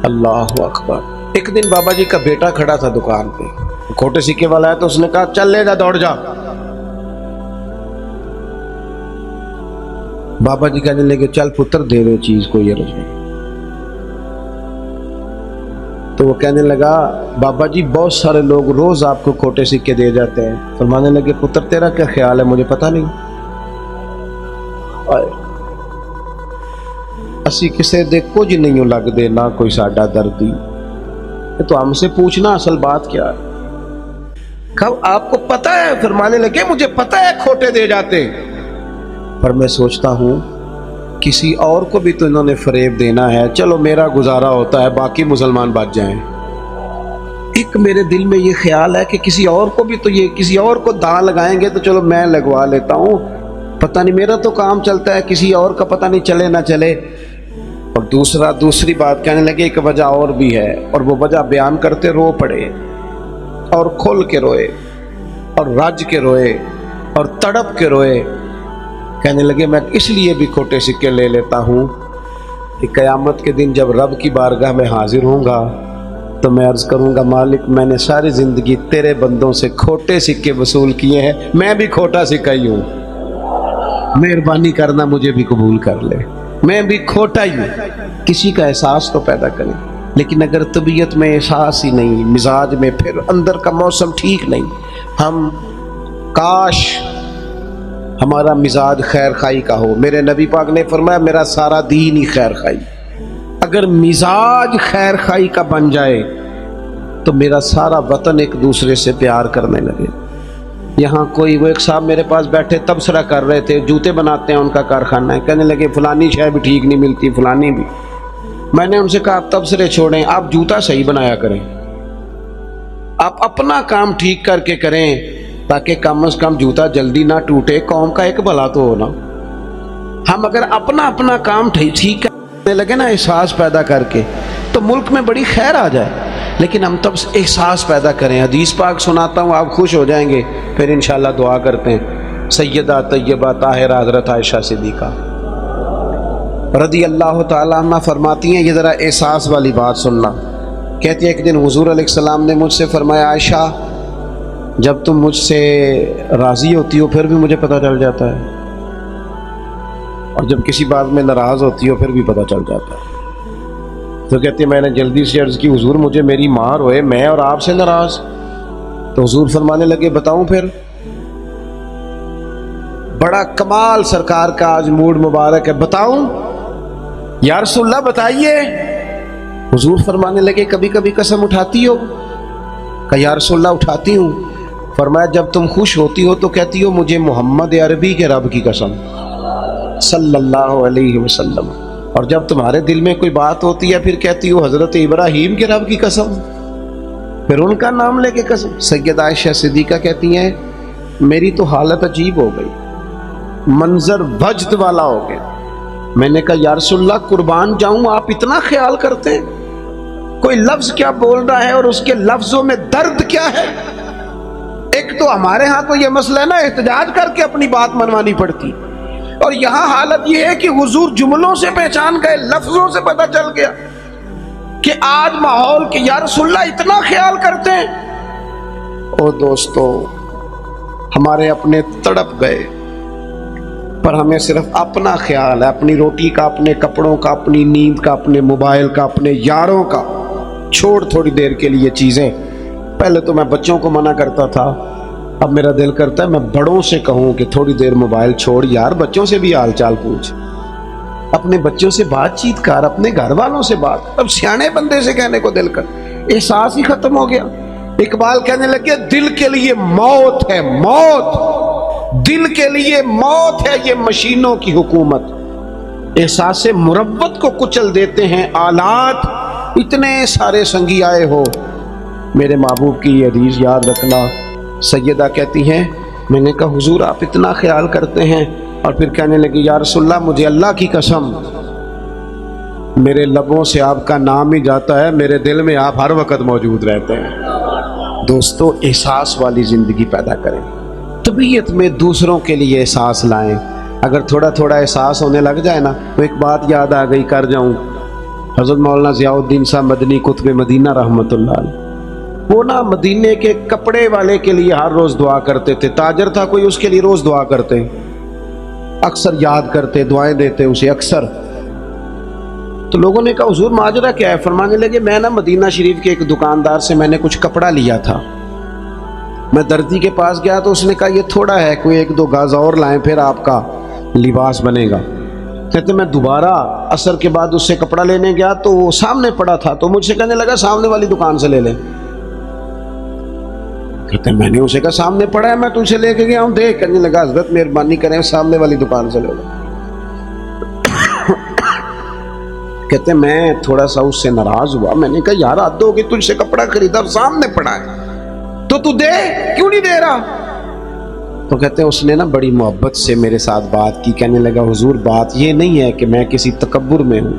اللہ اکبر. ایک دن بابا جی کا بیٹا کھڑا تھا دکان پہ، کھوٹے سکے والا ہے، تو اس نے کہا چل لے جا، دوڑ جا. بابا جی کہنے لگے چل پتر دے دے چیز کو یہ رجوع. تو وہ کہنے لگا بابا جی بہت سارے لوگ روز آپ کو کھوٹے سکے دے جاتے ہیں. فرمانے لگے پتر تیرا کیا خیال ہے؟ مجھے پتہ نہیں. اسی کسے دے کچھ نہیں لگ دے نہ کوئی ساڈا دردی. تو ہم سے پوچھنا اصل بات کیا ہے؟ کب آپ کو پتہ ہے؟ فرمانے لگے مجھے پتہ ہے کھوٹے دے جاتے، پر میں سوچتا ہوں کسی اور کو بھی تو انہوں نے فریب دینا ہے. چلو میرا گزارا ہوتا ہے، باقی مسلمان بچ جائیں. ایک میرے دل میں یہ خیال ہے کہ کسی اور کو بھی تو یہ کسی اور کو داں لگائیں گے تو چلو میں لگوا لیتا ہوں، پتہ نہیں میرا تو کام چلتا ہے، کسی اور کا پتہ نہیں چلے نہ چلے. اور دوسری بات کہنے لگے ایک وجہ اور بھی ہے، اور وہ وجہ بیان کرتے رو پڑے اور کھل کے روئے اور رج کے روئے اور تڑپ کے روئے. کہنے لگے میں اس لیے بھی کھوٹے سکے لے لیتا ہوں کہ قیامت کے دن جب رب کی بارگاہ میں حاضر ہوں گا تو میں عرض کروں گا مالک میں نے ساری زندگی تیرے بندوں سے کھوٹے سکے وصول کیے ہیں، میں بھی کھوٹا سکہ ہی ہوں، مہربانی کرنا مجھے بھی قبول کر لے، میں بھی کھوٹا ہی ہوں۔ کسی کا احساس تو پیدا کریں، لیکن اگر طبیعت میں احساس ہی نہیں، مزاج میں، پھر اندر کا موسم ٹھیک نہیں، ہم کاش ہمارا مزاج خیر خائی کا ہو۔ میرے نبی پاک نے فرمایا میرا سارا دین ہی خیر خائی، اگر مزاج خیر خائی کا بن جائے تو میرا سارا وطن ایک دوسرے سے پیار کرنے لگے۔ یہاں کوئی وہ ایک صاحب میرے پاس بیٹھے تبصرہ کر رہے تھے، جوتے بناتے ہیں، ان کا کارخانہ ہے، کہنے لگے فلانی شے بھی ٹھیک نہیں ملتی، فلانی بھی۔ میں نے ان سے کہا آپ تبصرے چھوڑیں، آپ جوتا صحیح بنایا کریں، آپ اپنا کام ٹھیک کر کے کریں تاکہ کم از کم جوتا جلدی نہ ٹوٹے، قوم کا ایک بھلا تو ہونا۔ ہم اگر اپنا کام ٹھیک کرنے لگے نا، احساس پیدا کر کے، تو ملک میں بڑی خیر آ جائے، لیکن ہم تب احساس پیدا کریں۔ حدیث پاک سناتا ہوں، آپ خوش ہو جائیں گے، پھر انشاءاللہ دعا کرتے ہیں۔ سیدہ طیبہ طاہرہ حضرت عائشہ صدیقہ رضی اللہ تعالیٰ عنہ فرماتی ہیں، یہ ذرا احساس والی بات سننا۔ کہتی ہے ایک دن حضور علیہ السلام نے مجھ سے فرمایا عائشہ جب تم مجھ سے راضی ہوتی ہو پھر بھی مجھے پتہ چل جاتا ہے، اور جب کسی بات میں ناراض ہوتی ہو پھر بھی پتہ چل جاتا ہے۔ تو کہتی ہے میں نے جلدی سے عرض کی حضور مجھے میری ماں روئے، میں اور آپ سے ناراض؟ تو حضور فرمانے لگے بتاؤں پھر؟ بڑا کمال سرکار کا آج موڈ مبارک ہے، بتاؤں یا رسول اللہ بتائیے۔ حضور فرمانے لگے کبھی کبھی قسم اٹھاتی ہو؟ کہ یا رسول اللہ اٹھاتی ہوں۔ فرمایا جب تم خوش ہوتی ہو تو کہتی ہو مجھے محمد عربی کے رب کی قسم صلی اللہ علیہ وسلم، اور جب تمہارے دل میں کوئی بات ہوتی ہے پھر کہتی ہو حضرت ابراہیم کے رب کی قسم، پھر ان کا نام لے کے قسم۔ سیدہ عائشہ صدیقہ کہتی ہیں میری تو حالت عجیب ہو گئی، منظر وجد والا ہو گیا۔ میں نے کہا یا رسول اللہ قربان جاؤں آپ اتنا خیال کرتے ہیں؟ کوئی لفظ کیا بول رہا ہے اور اس کے لفظوں میں درد کیا ہے؟ ایک تو ہمارے ہاں تو یہ مسئلہ ہے نا، احتجاج کر کے اپنی بات منوانی پڑتی، اور یہاں حالت یہ ہے کہ حضور جملوں سے پہچان گئے، لفظوں سے پتہ چل گیا کہ آج ماحول کے یا رسول اللہ اتنا خیال کرتے ہیں۔ او دوستو ہمارے اپنے تڑپ گئے، پر ہمیں صرف اپنا خیال ہے، اپنی روٹی کا، اپنے کپڑوں کا، اپنی نیند کا، اپنے موبائل کا، اپنے یاروں کا۔ چھوڑ تھوڑی دیر کے لیے چیزیں، پہلے تو میں بچوں کو منع کرتا تھا، اب میرا دل کرتا ہے میں بڑوں سے کہوں کہ تھوڑی دیر موبائل چھوڑ یار، بچوں سے بھی حال چال پوچھ، اپنے بچوں سے بات چیت کر، اپنے گھر والوں سے بات۔ اب سیانے بندے سے کہنے کو دل کر، احساس ہی ختم ہو گیا۔ اقبال کہنے لگے دل کے لیے موت ہے موت، دل کے لیے موت ہے یہ مشینوں کی حکومت، احساس مروت کو کچل دیتے ہیں آلات، اتنے سارے سنگی آئے ہو۔ میرے محبوب کی یہ حدیث یاد رکھنا۔ سیدہ کہتی ہیں میں نے کہا حضور آپ اتنا خیال کرتے ہیں، اور پھر کہنے لگی یا رسول اللہ مجھے اللہ کی قسم میرے لبوں سے آپ کا نام ہی جاتا ہے، میرے دل میں آپ ہر وقت موجود رہتے ہیں۔ دوستو احساس والی زندگی پیدا کریں، طبیعت میں دوسروں کے لیے احساس لائیں۔ اگر تھوڑا تھوڑا احساس ہونے لگ جائے نا، تو ایک بات یاد آ گئی کر جاؤں، حضرت مولانا ضیاء الدین صاحب مدنی قطب مدینہ رحمۃ اللہ علیہ، وہ نا مدینے کے کپڑے والے کے لیے ہر روز دعا کرتے تھے، تاجر تھا کوئی اس کے لیے روز دعا کرتے، اکثر یاد کرتے، دعائیں دیتے اسے اکثر۔ تو لوگوں نے کہا حضور ماجرا کیا ہے؟ فرمانے لگے میں نا مدینہ شریف کے ایک دکاندار سے میں نے کچھ کپڑا لیا تھا، میں دردی کے پاس گیا تو اس نے کہا یہ تھوڑا ہے، کوئی ایک دو گاز اور لائیں پھر آپ کا لباس بنے گا۔ کہتے میں دوبارہ عصر کے بعد اس سے کپڑا لینے گیا تو وہ سامنے پڑا تھا، تو مجھ سے کہنے لگا سامنے والی دکان سے لے لیں۔ کہتے میں نے اسے کہا سامنے پڑا ہے میں تجھ سے لے کے گیا ہوں دیکھ، کہنے لگا حضرت مہربانی کریں سامنے والی دکان سے لے لو۔ کہتے میں تھوڑا سا اس سے ناراض ہوا، میں نے کہا یار حد ہوگی، تجھ سے کپڑا خریدا اور سامنے پڑا ہے تو تو دے، کیوں نہیں دے رہا؟ تو کہتے ہیں اس نے نا بڑی محبت سے میرے ساتھ بات کی، کہنے لگا حضور بات یہ نہیں ہے کہ میں کسی تکبر میں ہوں،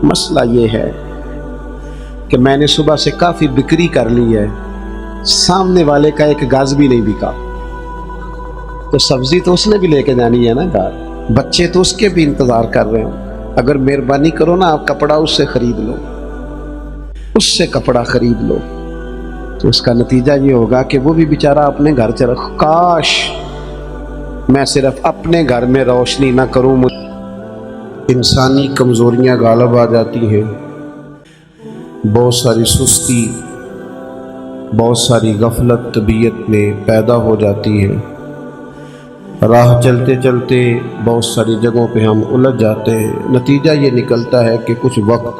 مسئلہ یہ ہے کہ میں نے صبح سے کافی بکری کر لی ہے، سامنے والے کا ایک گاز بھی نہیں بکا، تو سبزی تو اس نے بھی لے کے جانی ہے نا گھر، بچے تو اس کے بھی انتظار کر رہے ہیں، اگر مہربانی کرو نا آپ کپڑا اس سے خرید لو۔ اس سے کپڑا خرید لو، تو اس کا نتیجہ یہ ہوگا کہ وہ بھی بیچارہ اپنے گھر چلا، کاش میں صرف اپنے گھر میں روشنی نہ کروں۔ انسانی کمزوریاں غالب آ جاتی ہیں، بہت ساری سستی، بہت ساری غفلت طبیعت میں پیدا ہو جاتی ہے۔ راہ چلتے چلتے بہت ساری جگہوں پہ ہم الجھ جاتے ہیں، نتیجہ یہ نکلتا ہے کہ کچھ وقت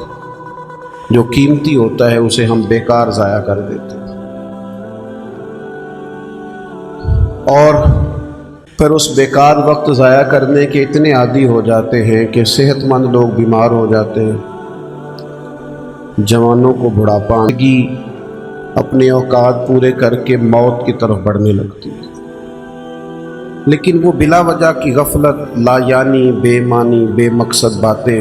جو قیمتی ہوتا ہے اسے ہم بیکار ضائع کر دیتے ہیں، اور پھر اس بیکار وقت ضائع کرنے کے اتنے عادی ہو جاتے ہیں کہ صحت مند لوگ بیمار ہو جاتے ہیں، جوانوں کو بڑھاپا آگی اپنے اوقات پورے کر کے موت کی طرف بڑھنے لگتی ہے۔ لیکن وہ بلا وجہ کی غفلت، لا یعنی، بے معنی، بے مقصد باتیں،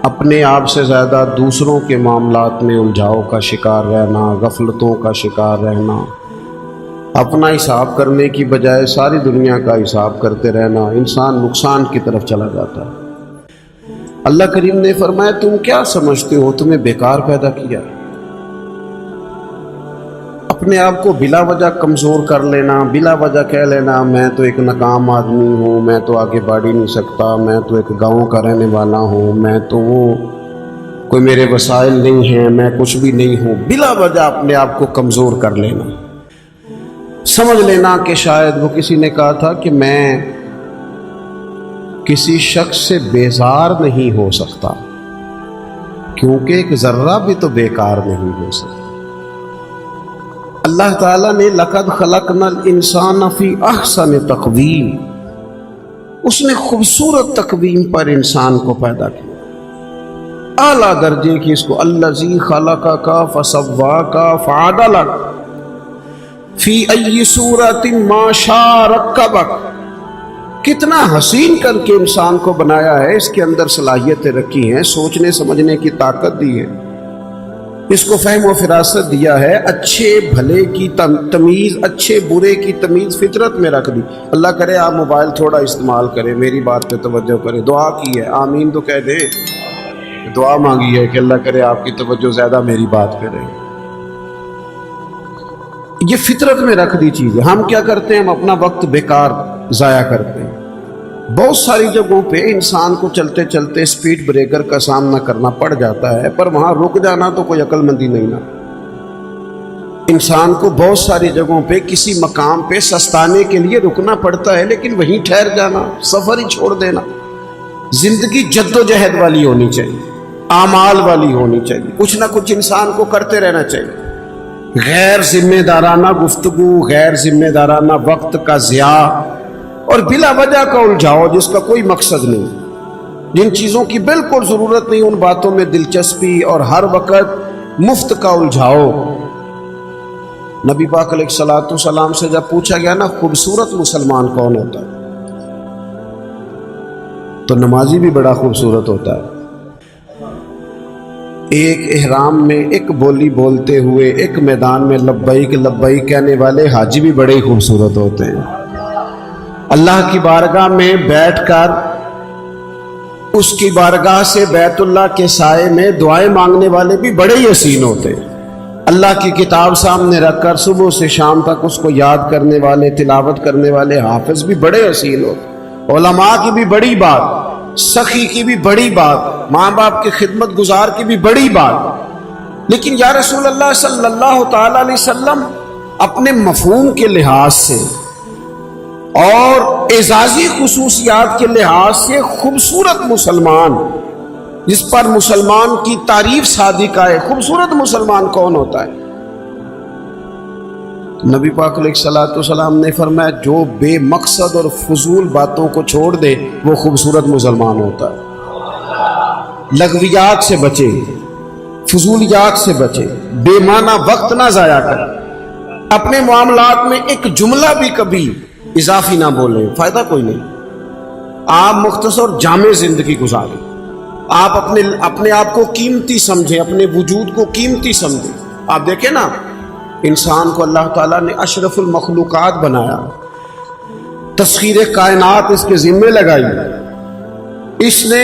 اپنے آپ سے زیادہ دوسروں کے معاملات میں الجھاؤ کا شکار رہنا، غفلتوں کا شکار رہنا، اپنا حساب کرنے کی بجائے ساری دنیا کا حساب کرتے رہنا، انسان نقصان کی طرف چلا جاتا ہے۔ اللہ کریم نے فرمایا تم کیا سمجھتے ہو تمہیں بیکار پیدا کیا؟ اپنے آپ کو بلا وجہ کمزور کر لینا، بلا وجہ کہہ لینا میں تو ایک ناکام آدمی ہوں، میں تو آگے بڑھ ہی نہیں سکتا، میں تو ایک گاؤں کا رہنے والا ہوں، میں تو وہ کوئی میرے وسائل نہیں ہیں، میں کچھ بھی نہیں ہوں، بلا وجہ اپنے آپ کو کمزور کر لینا، سمجھ لینا کہ شاید وہ کسی نے کہا تھا کہ میں کسی شخص سے بیزار نہیں ہو سکتا کیونکہ ایک ذرہ بھی تو بیکار نہیں ہو سکتا۔ اللہ تعالیٰ نے لَقَدْ خَلَقْنَا الْإِنسَانَ فِي أَحْسَنِ تَقْوِيمٍ، اس نے خوبصورت تقویم پر انسان کو پیدا کیا، اعلیٰ درجے کی، اس کو الَّذِي خَلَقَكَ فَسَوَّاكَ فَعَدَلَكَ فِي أَيِّ صُورَةٍ مَا شَاءَ رَكَّبَكَ، کتنا حسین کر کے انسان کو بنایا ہے، اس کے اندر صلاحیتیں رکھی ہیں، سوچنے سمجھنے کی طاقت دی ہے، اس کو فہم و فراست دیا ہے، اچھے بھلے کی تمیز، اچھے برے کی تمیز فطرت میں رکھ دی۔ اللہ کرے آپ موبائل تھوڑا استعمال کریں، میری بات پہ توجہ کریں، دعا کی ہے، آمین تو کہہ دیں، دعا مانگی ہے کہ اللہ کرے آپ کی توجہ زیادہ میری بات پہ رہے۔ یہ فطرت میں رکھ دی چیز ہے، ہم کیا کرتے ہیں، ہم اپنا وقت بیکار ضائع کرتے ہیں۔ بہت ساری جگہوں پہ انسان کو چلتے چلتے سپیڈ بریکر کا سامنا کرنا پڑ جاتا ہے، پر وہاں رک جانا تو کوئی عقل مندی نہیں نا۔ انسان کو بہت ساری جگہوں پہ کسی مقام پہ سستانے کے لیے رکنا پڑتا ہے، لیکن وہیں ٹھہر جانا، سفر ہی چھوڑ دینا۔ زندگی جد و جہد والی ہونی چاہیے، اعمال والی ہونی چاہیے، کچھ نہ کچھ انسان کو کرتے رہنا چاہیے۔ غیر ذمہ دارانہ گفتگو، غیر ذمہ دارانہ وقت کا ضیاع اور بلا وجہ کا الجھاؤ جس کا کوئی مقصد نہیں، جن چیزوں کی بالکل ضرورت نہیں ان باتوں میں دلچسپی اور ہر وقت مفت کا الجھاؤ۔ نبی پاک علیہ الصلوۃ والسلام سے جب پوچھا گیا نا خوبصورت مسلمان کون ہوتا ہے، تو نمازی بھی بڑا خوبصورت ہوتا ہے۔ ایک احرام میں ایک بولی بولتے ہوئے ایک میدان میں لبیک لبیک کہنے والے حاجی بھی بڑے خوبصورت ہوتے ہیں۔ اللہ کی بارگاہ میں بیٹھ کر اس کی بارگاہ سے بیت اللہ کے سائے میں دعائیں مانگنے والے بھی بڑے ہی حسین ہوتے ہیں۔ اللہ کی کتاب سامنے رکھ کر صبح سے شام تک اس کو یاد کرنے والے، تلاوت کرنے والے حافظ بھی بڑے حسین ہوتے۔ علماء کی بھی بڑی بات، سخی کی بھی بڑی بات، ماں باپ کی خدمت گزار کی بھی بڑی بات، لیکن یا رسول اللہ صلی اللہ تعالی علیہ وسلم اپنے مفہوم کے لحاظ سے اور اعزازی خصوصیات کے لحاظ سے خوبصورت مسلمان، جس پر مسلمان کی تعریف صادقہ ہے، خوبصورت مسلمان کون ہوتا ہے؟ نبی پاک علیہ الصلوۃ والسلام نے فرمایا جو بے مقصد اور فضول باتوں کو چھوڑ دے وہ خوبصورت مسلمان ہوتا ہے۔ لغویات سے بچے، فضولیات سے بچے، بے معنی وقت نہ ضائع کریں، اپنے معاملات میں ایک جملہ بھی کبھی اضافی نہ بولیں، فائدہ کوئی نہیں۔ آپ مختصر جامع زندگی گزاریں، آپ اپنے آپ کو قیمتی سمجھیں، اپنے وجود کو قیمتی سمجھیں۔ آپ دیکھیں نا، انسان کو اللہ تعالیٰ نے اشرف المخلوقات بنایا، تسخیر کائنات اس کے ذمے لگائی، اس نے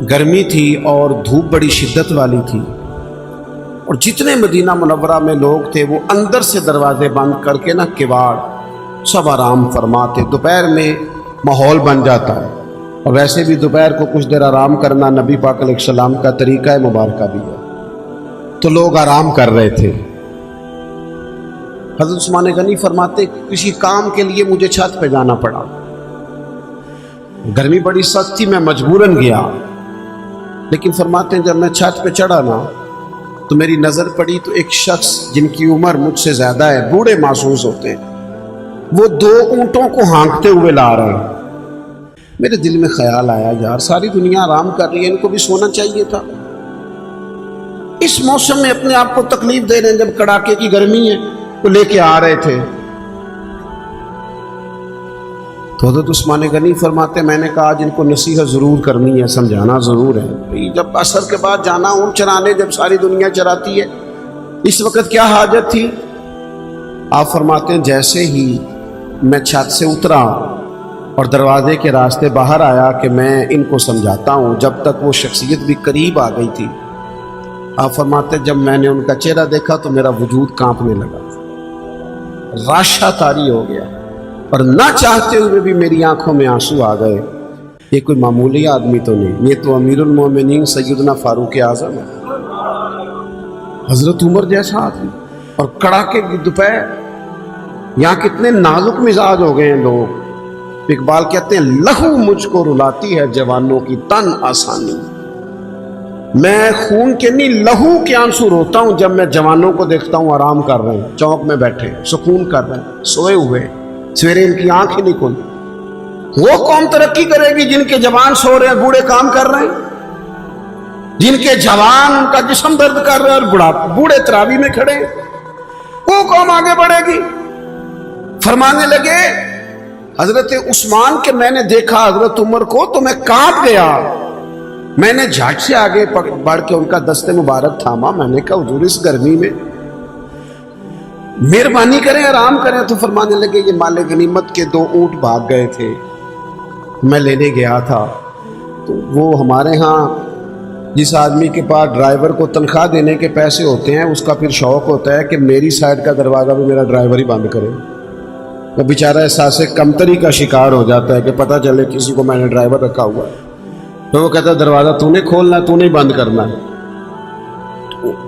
گرمی تھی اور دھوپ بڑی شدت والی تھی، اور جتنے مدینہ منورہ میں لوگ تھے وہ اندر سے دروازے بند کر کے نا کواڑ سب آرام فرماتے۔ دوپہر میں ماحول بن جاتا ہے، اور ویسے بھی دوپہر کو کچھ دیر آرام کرنا نبی پاک علیہ السلام کا طریقہ مبارکہ بھی ہے، تو لوگ آرام کر رہے تھے۔ حضرت عثمان غنی فرماتے کسی کام کے لیے مجھے چھت پہ جانا پڑا، گرمی بڑی سخت تھی، میں مجبوراً گیا، لیکن فرماتے ہیں جب میں چھت پہ چڑھا نا تو میری نظر پڑی تو ایک شخص جن کی عمر مجھ سے زیادہ ہے، بوڑھے محسوس ہوتے ہیں، وہ 2 اونٹوں کو ہانکتے ہوئے لا رہے ہیں۔ میرے دل میں خیال آیا یار ساری دنیا آرام کر رہی ہے، ان کو بھی سونا چاہیے تھا، اس موسم میں اپنے آپ کو تکلیف دے رہے ہیں جب کڑاکے کی گرمی ہے، تو لے کے آ رہے تھے۔ تو حضرت عثمان غنی فرماتے میں نے کہا آج ان کو نصیحت ضرور کرنی ہے، سمجھانا ضرور ہے، جب عصر کے بعد جانا اونٹ چرانے جب ساری دنیا چراتی ہے، اس وقت کیا حاجت تھی؟ آپ فرماتے ہیں جیسے ہی میں چھت سے اترا اور دروازے کے راستے باہر آیا کہ میں ان کو سمجھاتا ہوں، جب تک وہ شخصیت بھی قریب آ گئی تھی، آپ فرماتے جب میں نے ان کا چہرہ دیکھا تو میرا وجود کانپنے لگا، راشا طاری ہو گیا، اور نہ چاہتے ہوئے بھی میری آنکھوں میں آنسو آ گئے۔ یہ کوئی معمولی آدمی تو نہیں، یہ تو امیر المومنین سیدنا فاروق اعظم ہے، حضرت عمر جیسا آدمی، اور کڑاکے کی دوپہر، یہاں کتنے نازک مزاج ہو گئے ہیں لوگ۔ اقبال کہتے ہیں لہو مجھ کو رلاتی ہے جوانوں کی تن آسانی، میں خون کے نہیں لہو کے آنسو روتا ہوں جب میں جوانوں کو دیکھتا ہوں آرام کر رہے ہیں، چوک میں بیٹھے سکون کر رہے ہیں، سوئے ہوئے، سویرے ان کی آنکھ ہی نہیں کھلی۔ وہ قوم ترقی کرے گی جن کے جوان سو رہے ہیں، بوڑھے کام کر رہے ہیں، جن کے جوان ان کا جسم درد کر رہے ہیں اور بوڑھے تراویح میں کھڑے ہیں، وہ قوم آگے بڑھے گی۔ فرمانے لگے حضرت عثمان کہ میں نے دیکھا حضرت عمر کو تو میں کانپ گیا، میں نے جھٹ سے آگے بڑھ کے ان کا دست مبارک تھاما، میں نے کہا حضور اس گرمی میں مہربانی کریں آرام کریں۔ تو فرمانے لگے یہ مال غنیمت کے 2 اونٹ بھاگ گئے تھے، میں لینے گیا تھا، تو وہ ہمارے ہاں جس آدمی کے پاس ڈرائیور کو تنخواہ دینے کے پیسے ہوتے ہیں اس کا پھر شوق ہوتا ہے کہ میری سائڈ کا دروازہ بھی میرا ڈرائیور ہی بند کرے، وہ بیچارہ احساس کمتری کا شکار ہو جاتا ہے کہ پتہ چلے کسی کو میں نے ڈرائیور رکھا ہوا ہے، تو وہ کہتا ہے دروازہ تو نے کھولنا ہے، تو نہیں بند کرنا ہے۔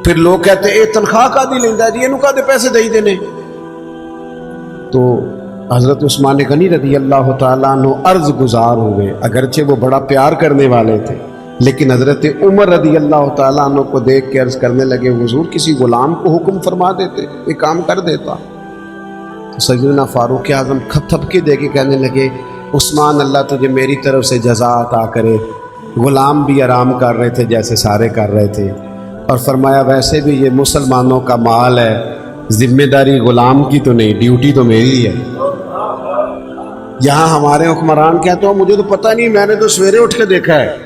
پھر لوگ کہتے ہیں اے تنخواہ کا دی لیندہ جی انہوں کا دے پیسے دے ہی دینے۔ تو حضرت عثمان غنی رضی اللہ تعالیٰ عنہ عرض گزار ہوئے، اگرچہ وہ بڑا پیار کرنے والے تھے، لیکن حضرت عمر رضی اللہ تعالیٰ عنہ کو دیکھ کے عرض کرنے لگے حضور کسی غلام کو حکم فرما دیتے، یہ کام کر دیتا۔ سیدنا فاروق اعظم تھپکی دے کے کہنے لگے عثمان اللہ تجھے میری طرف سے جزا عطا کرے، غلام بھی آرام کر رہے تھے جیسے سارے کر رہے تھے، اور فرمایا ویسے بھی یہ مسلمانوں کا مال ہے، ذمہ داری غلام کی تو نہیں، ڈیوٹی تو میری ہے۔ یہاں ہمارے حکمران کہتے ہو مجھے تو پتہ نہیں، میں نے تو سویرے اٹھ کے دیکھا ہے،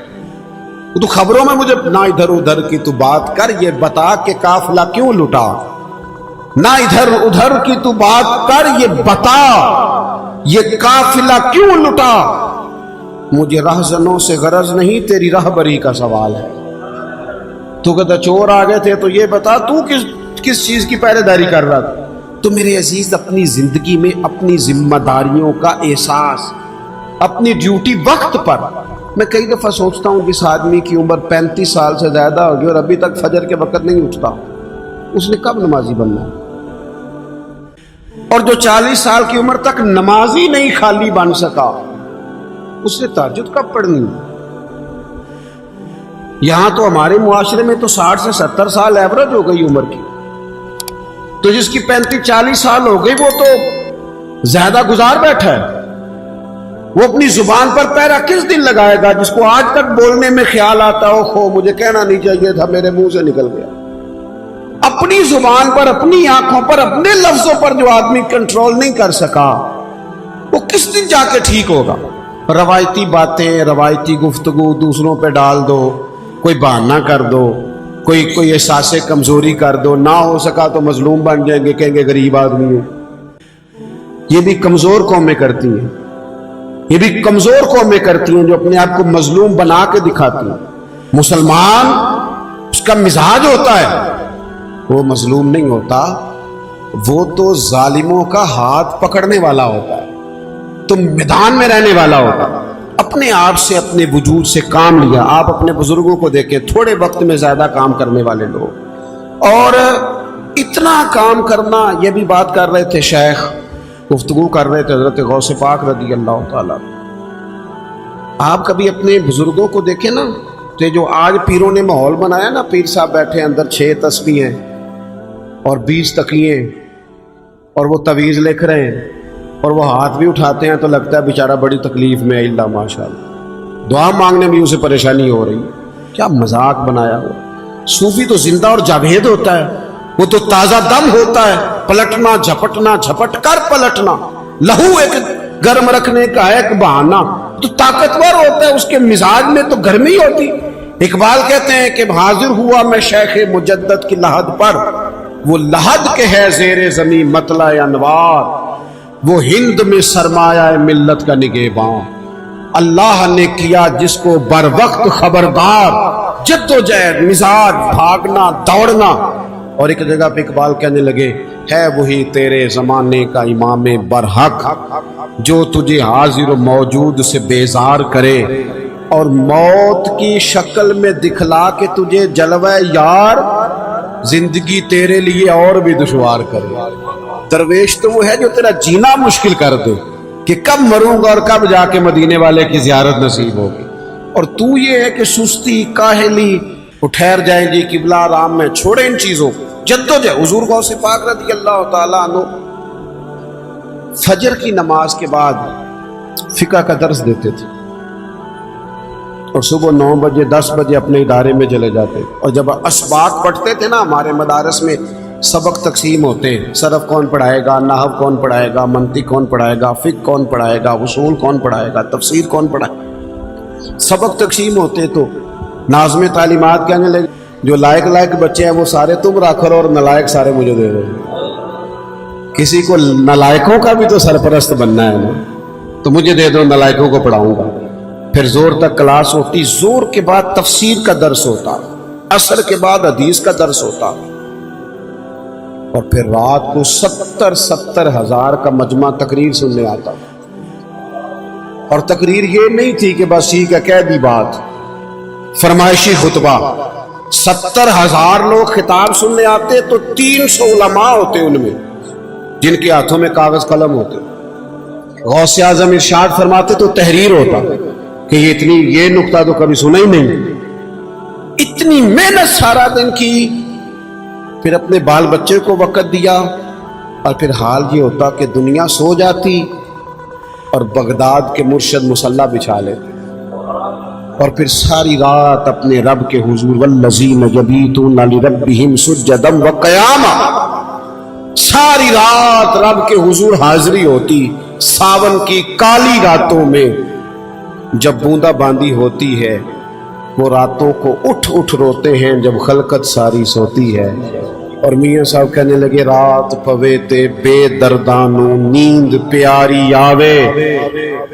تو خبروں میں مجھے نہ ادھر ادھر کی تو بات کر، یہ بتا کہ قافلہ کیوں لٹا، نہ ادھر ادھر کی تو بات کر، یہ بتا یہ قافلہ کیوں لٹا، مجھے رہزنوں سے غرض نہیں تیری رہبری کا سوال ہے۔ تو کہتا چور آ گئے تھے تو یہ بتا تو کس چیز کی پہرے داری کر رہا تھا۔ تو میرے عزیز اپنی زندگی میں اپنی ذمہ داریوں کا احساس، اپنی ڈیوٹی وقت پر، میں کئی دفعہ سوچتا ہوں جس آدمی کی عمر 35 سال سے زیادہ ہوگی اور ابھی تک فجر کے وقت نہیں اٹھتا، اس نے کب نمازی بننا ہے؟ اور جو 40 سال کی عمر تک نمازی نہیں خالی بن سکا، اس نے تہجد کب پڑھنی؟ یہاں تو ہمارے معاشرے میں تو 60 سے 70 سال ایوریج ہو گئی عمر کی، تو جس کی 35-40 سال ہو گئی وہ تو زیادہ گزار بیٹھا ہے، وہ اپنی زبان پر پیرا کس دن لگائے گا؟ جس کو آج تک بولنے میں خیال آتا ہو خو مجھے کہنا نہیں چاہیے تھا، میرے منہ سے نکل گیا، اپنی زبان پر، اپنی آنکھوں پر، اپنے لفظوں پر جو آدمی کنٹرول نہیں کر سکا وہ کس دن جا کے ٹھیک ہوگا؟ روایتی باتیں، روایتی گفتگو دوسروں پہ ڈال دو، کوئی بہانہ کر دو، کوئی احساس کمزوری کر دو، نہ ہو سکا تو مظلوم بن جائیں گے، کہیں گے غریب آدمی ہو۔ یہ بھی کمزور قومیں کرتی ہیں، یہ بھی کمزور قومیں کرتی ہیں جو اپنے آپ کو مظلوم بنا کے دکھاتی ہیں۔ مسلمان اس کا مزاج ہوتا ہے، وہ مظلوم نہیں ہوتا، وہ تو ظالموں کا ہاتھ پکڑنے والا ہوتا ہے، تو میدان میں رہنے والا ہوتا ہے، اپنے آپ سے اپنے وجود سے کام لیا۔ آپ اپنے بزرگوں کو دیکھیں، تھوڑے وقت میں زیادہ کام کرنے والے لوگ، اور اتنا کام کرنا، یہ بھی بات کر رہے تھے شیخ، گفتگو کر رہے تھے حضرت غوث پاک رضی اللہ تعالیٰ۔ آپ کبھی اپنے بزرگوں کو دیکھیں نا، تو جو آج پیروں نے ماحول بنایا نا، پیر صاحب بیٹھے اندر 6 تسبیح ہیں اور 20 تقیے اور وہ تعویذ لکھ رہے ہیں اور وہ ہاتھ بھی اٹھاتے ہیں تو لگتا ہے بیچارہ بڑی تکلیف میں، اللہ ماشاء اللہ، دعا مانگنے میں اسے پریشانی ہو رہی ہے۔ کیا مذاق بنایا ہو! صوفی تو زندہ اور جاوید ہوتا ہے، وہ تو تازہ دم ہوتا ہے، پلٹنا جھپٹنا، جھپٹ کر پلٹنا، لہو ایک گرم رکھنے کا ایک بہانہ، تو طاقتور ہوتا ہے، اس کے مزاج میں تو گرمی ہوتی۔ اقبال کہتے ہیں کہ حاضر ہوا میں شیخ مجدد کی لحد پر، وہ لحد کے ہے زیر زمین مطلع انوار، وہ ہند میں سرمایہ ملت کا نگہباں، اللہ نے کیا جس کو بر وقت خبردار، جد و جہد، مزاج، بھاگنا دوڑنا۔ اور ایک جگہ پہ اقبال کہنے لگے، ہے وہی تیرے زمانے کا امام برحق، جو تجھے حاضر و موجود سے بیزار کرے اور موت کی شکل میں دکھلا کے تجھے جلوہ یار، زندگی تیرے لیے اور بھی دشوار کرے۔ درویش تو وہ ہے جو تیرا جینا مشکل کر دے کہ کب مروں گا اور کب جا کے مدینے والے کی زیارت نصیب ہوگی، اور تو یہ ہے کہ سستی، کاہلی، وہ ٹھہر جائیں گی قبلہ آرام میں، چھوڑے ان چیزوں کو، جدوجہد۔ حضور غوث پاک رضی اللہ تعالیٰ عنہ فجر کی نماز کے بعد فقہ کا درس دیتے تھے، اور صبح 9 بجے 10 بجے اپنے ادارے میں چلے جاتے، اور جب اسباق پڑھتے تھے نا، ہمارے مدارس میں سبق تقسیم ہوتے ہیں، صرف کون پڑھائے گا، نحو کون پڑھائے گا، منطق کون پڑھائے گا، فقہ کون پڑھائے گا، اصول کون پڑھائے گا، تفسیر کون پڑھائے گا، سبق تقسیم ہوتے، تو ناظم تعلیمات کہنے لگے جو لائق بچے ہیں وہ سارے تم رکھ لو اور نالائق سارے مجھے دے دو۔ کسی کو نالائقوں کا بھی تو سرپرست بننا ہے نا، تو مجھے دے دو، نالائقوں کو پڑھاؤں گا۔ پھر زور تک کلاس ہوتی، زور کے بعد تفسیر کا درس ہوتا، عصر کے بعد حدیث کا درس ہوتا، اور پھر رات کو 70 ہزار کا مجمع تقریر سننے آتا، اور تقریر یہ نہیں تھی کہ بس ٹھیک ہے کہہ دی بات، فرمائشی خطبہ، 70,000 لوگ خطاب سننے آتے، تو 300 علماء ہوتے ان میں جن کے ہاتھوں میں کاغذ قلم ہوتے۔ غوث اعظم ارشاد فرماتے تو تحریر ہوتا کہ یہ نقطہ تو کبھی سنا ہی نہیں۔ اتنی محنت سارا دن کی، پھر اپنے بال بچے کو وقت دیا، اور پھر حال یہ ہوتا کہ دنیا سو جاتی اور بغداد کے مرشد مصلی بچھا لیتے، اور پھر ساری رات اپنے رب کے حضور والذین یبیتون لربہم سجدا وقیاما، ساری رات رب کے حضور حاضری ہوتی۔ ساون کی کالی راتوں میں جب بوندا باندی ہوتی ہے، وہ راتوں کو اٹھ روتے ہیں جب خلقت ساری سوتی ہے۔ اور میاں صاحب کہنے لگے، رات پوے تے بے دردانو نیند پیاری آوے،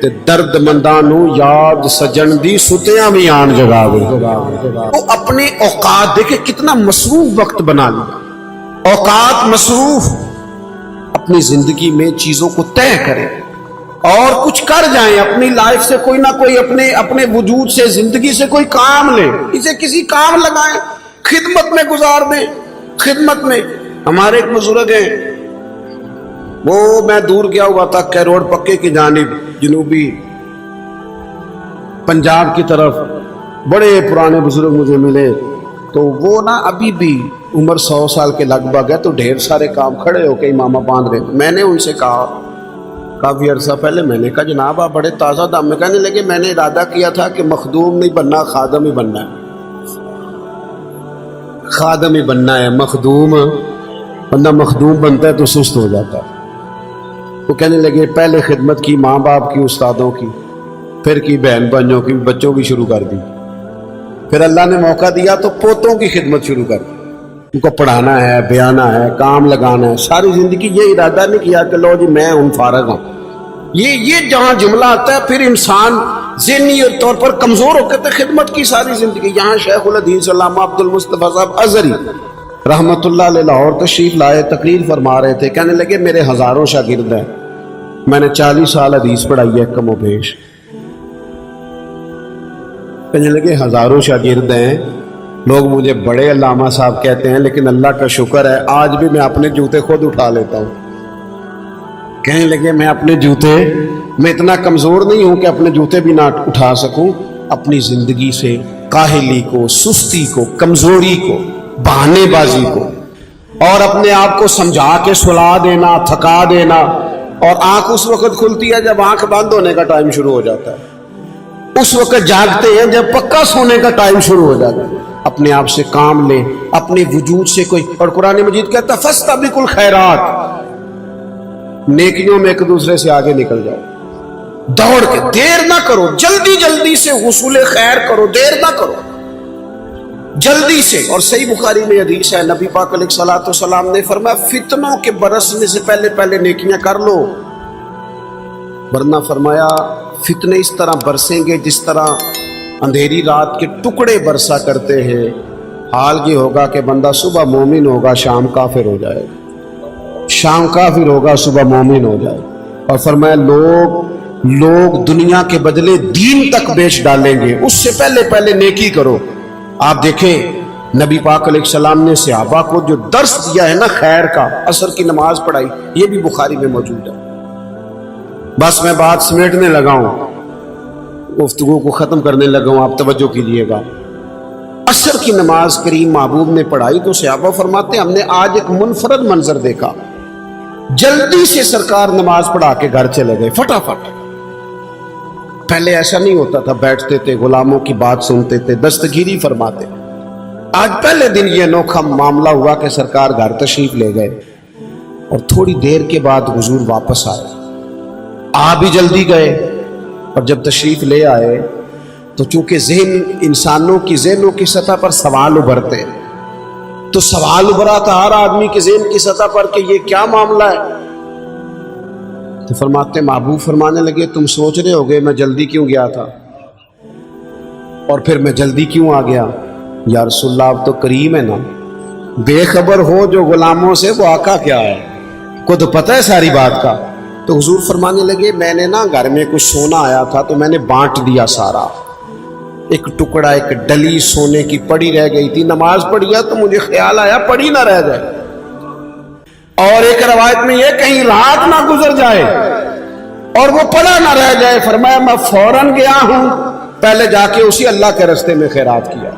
تے درد مندانو یاد سجن دی ستیاں بھی آن جگاوے۔ وہ اپنے اوقات دیکھے کتنا مصروف وقت بنا لیا، اوقات مصروف، اپنی زندگی میں چیزوں کو طے کریں اور کچھ کر جائیں، اپنی لائف سے کوئی نہ کوئی، اپنے وجود سے، زندگی سے کوئی کام لیں، اسے کسی کام لگائیں، خدمت میں گزار دیں۔ خدمت میں ہمارے ایک بزرگ ہیں، وہ میں دور گیا ہوا تھا کیروڑ پکے کی جانب، جنوبی پنجاب کی طرف، بڑے پرانے بزرگ مجھے ملے، تو وہ نا ابھی بھی عمر 100 سال کے لگ بھگ ہے، تو ڈھیر سارے کام کھڑے ہو کے امامہ باندھ رہے۔ میں نے ان سے کہا کافی عرصہ پہلے، میں نے کہا جناب آپ بڑے تازہ دم میں، کہنے لگے میں نے ارادہ کیا تھا کہ مخدوم نہیں بننا، خادم ہی بننا ہے، خادم ہی بننا ہے، مخدوم، بندہ مخدوم بنتا ہے تو سست ہو جاتا ہے۔ وہ کہنے لگے پہلے خدمت کی ماں باپ کی، استادوں کی، پھر کی بہن بھائیوں کی، بچوں کی شروع کر دی، پھر اللہ نے موقع دیا تو پوتوں کی خدمت شروع کر دی، ان کو پڑھانا ہے، بیانا ہے، کام لگانا ہے۔ ساری زندگی یہ ارادہ نہیں کیا کہ لو جی میں ہوں فارغ ہوں، یہ جہاں جملہ آتا ہے پھر انسان ذہنی طور پر کمزور ہو کے خدمت کی ساری زندگی. یہاں شیخ الحدیث علامہ عبد المصطفیٰ صاحب ازہری رحمت اللہ علیہ لاہور تشریف لائے, تقریر فرما رہے تھے. کہنے لگے میرے ہزاروں شاگرد ہیں, میں نے 40 سال حدیث پڑھائی ہے کم و بیش. کہنے لگے ہزاروں شاگرد ہیں, لوگ مجھے بڑے علامہ صاحب کہتے ہیں, لیکن اللہ کا شکر ہے آج بھی میں اپنے جوتے خود اٹھا لیتا ہوں. کہنے لگے میں اپنے جوتے, میں اتنا کمزور نہیں ہوں کہ اپنے جوتے بھی نہ اٹھا سکوں. اپنی زندگی سے کاہلی کو, سستی کو, کمزوری کو, بہانے بازی کو, اور اپنے آپ کو سمجھا کے سلا دینا, تھکا دینا. اور آنکھ اس وقت کھلتی ہے جب آنکھ بند ہونے کا ٹائم شروع ہو جاتا ہے, اس وقت جاگتے ہیں جب پکا سونے کا ٹائم شروع ہو جاتا ہے. اپنے آپ سے کام لیں, اپنے وجود سے کوئی, اور قرآن مجید کہتا ہے فاستبقوا الخیرات, نیکیوں میں ایک دوسرے سے آگے نکل جاؤ, دوڑ کے, دیر نہ کرو, جلدی جلدی سے حصول خیر کرو, دیر نہ کرو, جلدی سے. اور صحیح بخاری میں حدیث ہے, نبی پاک علیہ الصلوۃ والسلام نے فرمایا فتنوں کے برسنے سے پہلے پہلے نیکیاں کر لو, ورنہ فرمایا فتنے اس طرح برسیں گے جس طرح اندھیری رات کے ٹکڑے برسا کرتے ہیں. حال یہ ہوگا کہ بندہ صبح مومن ہوگا, شام کافر ہو جائے, شام کافر ہوگا, صبح مومن ہو جائے. اور فرمایا لوگ دنیا کے بدلے دین تک بیچ ڈالیں گے, اس سے پہلے پہلے نیکی کرو. آپ دیکھیں نبی پاک علیہ السلام نے صحابہ کو جو درس دیا ہے نا خیر کا, عصر کی نماز پڑھائی, یہ بھی بخاری میں موجود ہے. بس میں بات سمیٹنے لگا ہوں, گفتگو کو ختم کرنے لگا ہوں, آپ توجہ کیجئے گا. عصر کی نماز کریم محبوب نے پڑھائی تو صحابہ فرماتے ہیں ہم نے آج ایک منفرد منظر دیکھا, جلدی سے سرکار نماز پڑھا کے گھر چلے گئے فٹافٹ. پہلے ایسا نہیں ہوتا تھا, بیٹھتے تھے, غلاموں کی بات سنتے تھے, دستگیری فرماتے. آج پہلے دن یہ انوکھا معاملہ ہوا کہ سرکار گھر تشریف لے گئے, اور تھوڑی دیر کے بعد حضور واپس آئے. آ بھی جلدی گئے, اور جب تشریف لے آئے تو چونکہ ذہن انسانوں کی ذہنوں کی سطح پر سوال ابھرتے ہیں, تو سوال ابھرا تھا ہر آدمی کے ذہن کی سطح پر کہ یہ کیا معاملہ ہے. تو فرماتے محبوب فرمانے لگے تم سوچ رہے ہوگے میں جلدی کیوں گیا تھا, اور پھر میں جلدی کیوں آ گیا. یا رسول اللہ آپ تو کریم ہے نا, بے خبر ہو جو غلاموں سے وہ آقا کیا ہے, کو تو پتہ ہے ساری بات کا. تو حضور فرمانے لگے میں نے نا گھر میں کچھ سونا آیا تھا تو میں نے بانٹ دیا سارا, ایک ٹکڑا, ایک ڈلی سونے کی پڑی رہ گئی تھی, نماز پڑھیا تو مجھے خیال آیا پڑی نہ رہ جائے, اور ایک روایت میں یہ کہیں رات نہ گزر جائے اور وہ پڑا نہ رہ جائے. فرمایا میں فوراً گیا ہوں, پہلے جا کے اسی اللہ کے راستے میں خیرات کیا,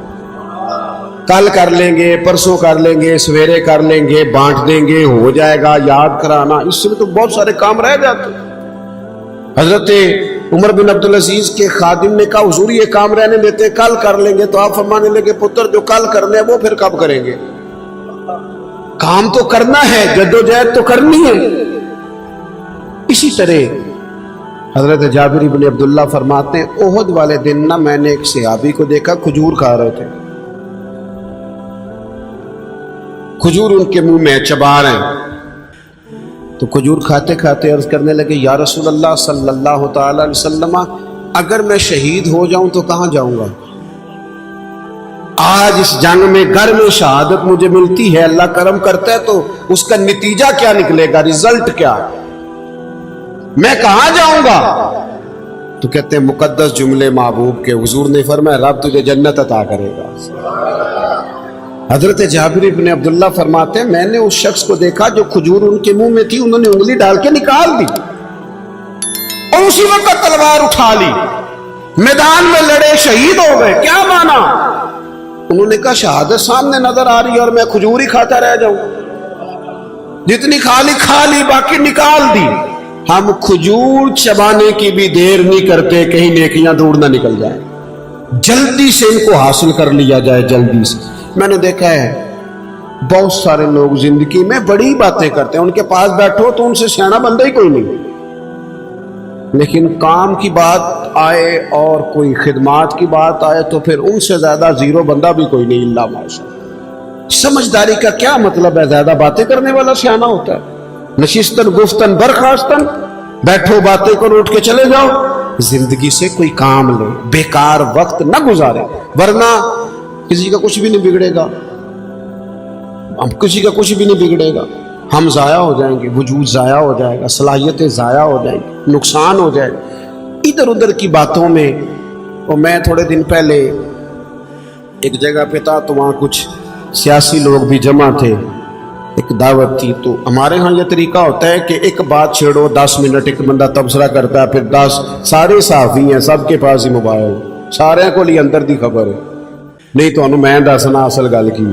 کل کر لیں گے, پرسوں کر لیں گے, سویرے کر لیں گے, بانٹ دیں گے, ہو جائے گا, یاد کرانا, اس سے تو بہت سارے کام رہ جاتے. حضرت عمر بن عبدالعزیز کے خادم نے کہا حضور یہ کام رہنے دیتے, کل کر لیں گے. تو آپ فرمانے لگے پتر جو کل کرنے وہ پھر کب کریں گے, کام تو کرنا ہے, جدوجہد تو کرنی ہے. اسی طرح حضرت جابر بن عبداللہ فرماتے ہیں احد والے دن نا میں نے ایک صحابی کو دیکھا کھجور کھا رہے تھے, کھجور ان کے منہ میں چبا رہے ہیں. تو کھجور کھاتے کھاتے عرض کرنے لگے یا رسول اللہ صلی اللہ تعالی علیہ وسلم اگر میں شہید ہو جاؤں تو کہاں جاؤں گا, آج اس جنگ میں گھر میں شہادت مجھے ملتی ہے, اللہ کرم کرتا ہے تو اس کا نتیجہ کیا نکلے گا, رزلٹ کیا, میں کہاں جاؤں گا. تو کہتے ہیں مقدس جملے محبوب کے, حضور نے فرمایا رب تجھے جنت عطا کرے گا. حضرت جابر بن عبداللہ فرماتے ہیں میں نے اس شخص کو دیکھا جو کھجور ان کے منہ میں تھی, انہوں نے انگلی ڈال کے نکال دی اور اسی وقت تلوار اٹھا لی, میدان میں لڑے, شہید ہو گئے. کیا مانا, انہوں نے کہا شہادت سامنے نظر آ رہی ہے اور میں کھجور ہی کھاتا رہ جاؤں, جتنی کھا لی باقی نکال دی. ہم کھجور چبانے کی بھی دیر نہیں کرتے, کہیں نیکیاں دور نہ نکل جائیں, جلدی سے ان کو حاصل کر لیا جائے, جلدی سے. میں نے دیکھا ہے بہت سارے لوگ زندگی میں بڑی باتیں کرتے ہیں, ان کے پاس بیٹھو تو ان سے سیانا بندہ ہی کوئی نہیں, لیکن کام کی بات آئے اور کوئی خدمات کی بات آئے تو پھر ان سے زیادہ زیرو بندہ بھی کوئی نہیں اللہ ماشاء. سمجھداری کا کیا مطلب ہے, زیادہ باتیں کرنے والا سیانا ہوتا ہے. نشستن گفتن برخاستن, بیٹھو باتیں کرو اٹھ کے چلے جاؤ, زندگی سے کوئی کام لیں، بیکار وقت نہ گزارے، ورنہ کسی کا کچھ بھی نہیں بگڑے گا، کسی کا کچھ بھی نہیں بگڑے گا، ہم ضائع ہو جائیں گے، وجود ضائع ہو جائے گا، صلاحیتیں ضائع ہو جائیں گی، نقصان ہو جائے گا ادھر ادھر کی باتوں میں۔ اور میں تھوڑے دن پہلے ایک جگہ پہ تھا تو وہاں کچھ سیاسی لوگ بھی جمع تھے، ایک دعوت تھی، تو ہمارے ہاں یہ طریقہ ہوتا ہے کہ ایک بات چھیڑو 10 منٹ ایک بندہ تبصرہ کرتا ہے، پھر 10 سارے صحافی ہیں، سب کے پاس ہی موبائل، سارے کو لی اندر دی خبر ہے، نہیں تو انہوں میں دسنا اصل گل کی۔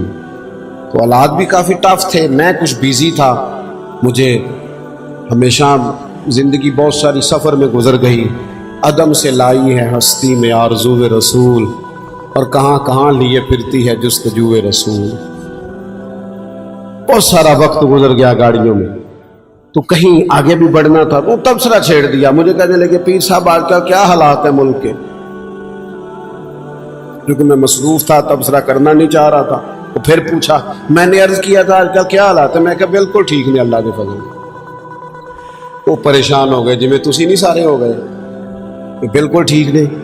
تو حالات بھی کافی ٹف تھے، میں کچھ بیزی تھا، مجھے ہمیشہ زندگی بہت ساری سفر میں گزر گئی، عدم سے لائی ہے ہستی میں آرزو رسول، اور کہاں کہاں لیے پھرتی ہے جستجو رسول۔ بہت سارا وقت گزر گیا گاڑیوں میں، تو کہیں آگے بھی بڑھنا تھا تو تبصرہ چھیڑ دیا، مجھے کہنے لگے پیر صاحب آج کل کیا حالات ہیں ملک کے، کیونکہ میں مصروف تھا، تبصرہ کرنا نہیں چاہ رہا تھا۔ تو پھر پوچھا، میں نے عرض کیا تھا آج کل کیا حالات ہیں، میں کہا بالکل ٹھیک نہیں اللہ کے فضل سے۔ وہ پریشان ہو گئے، جی میں تسی نہیں سارے ہو گئے کہ بالکل ٹھیک نہیں،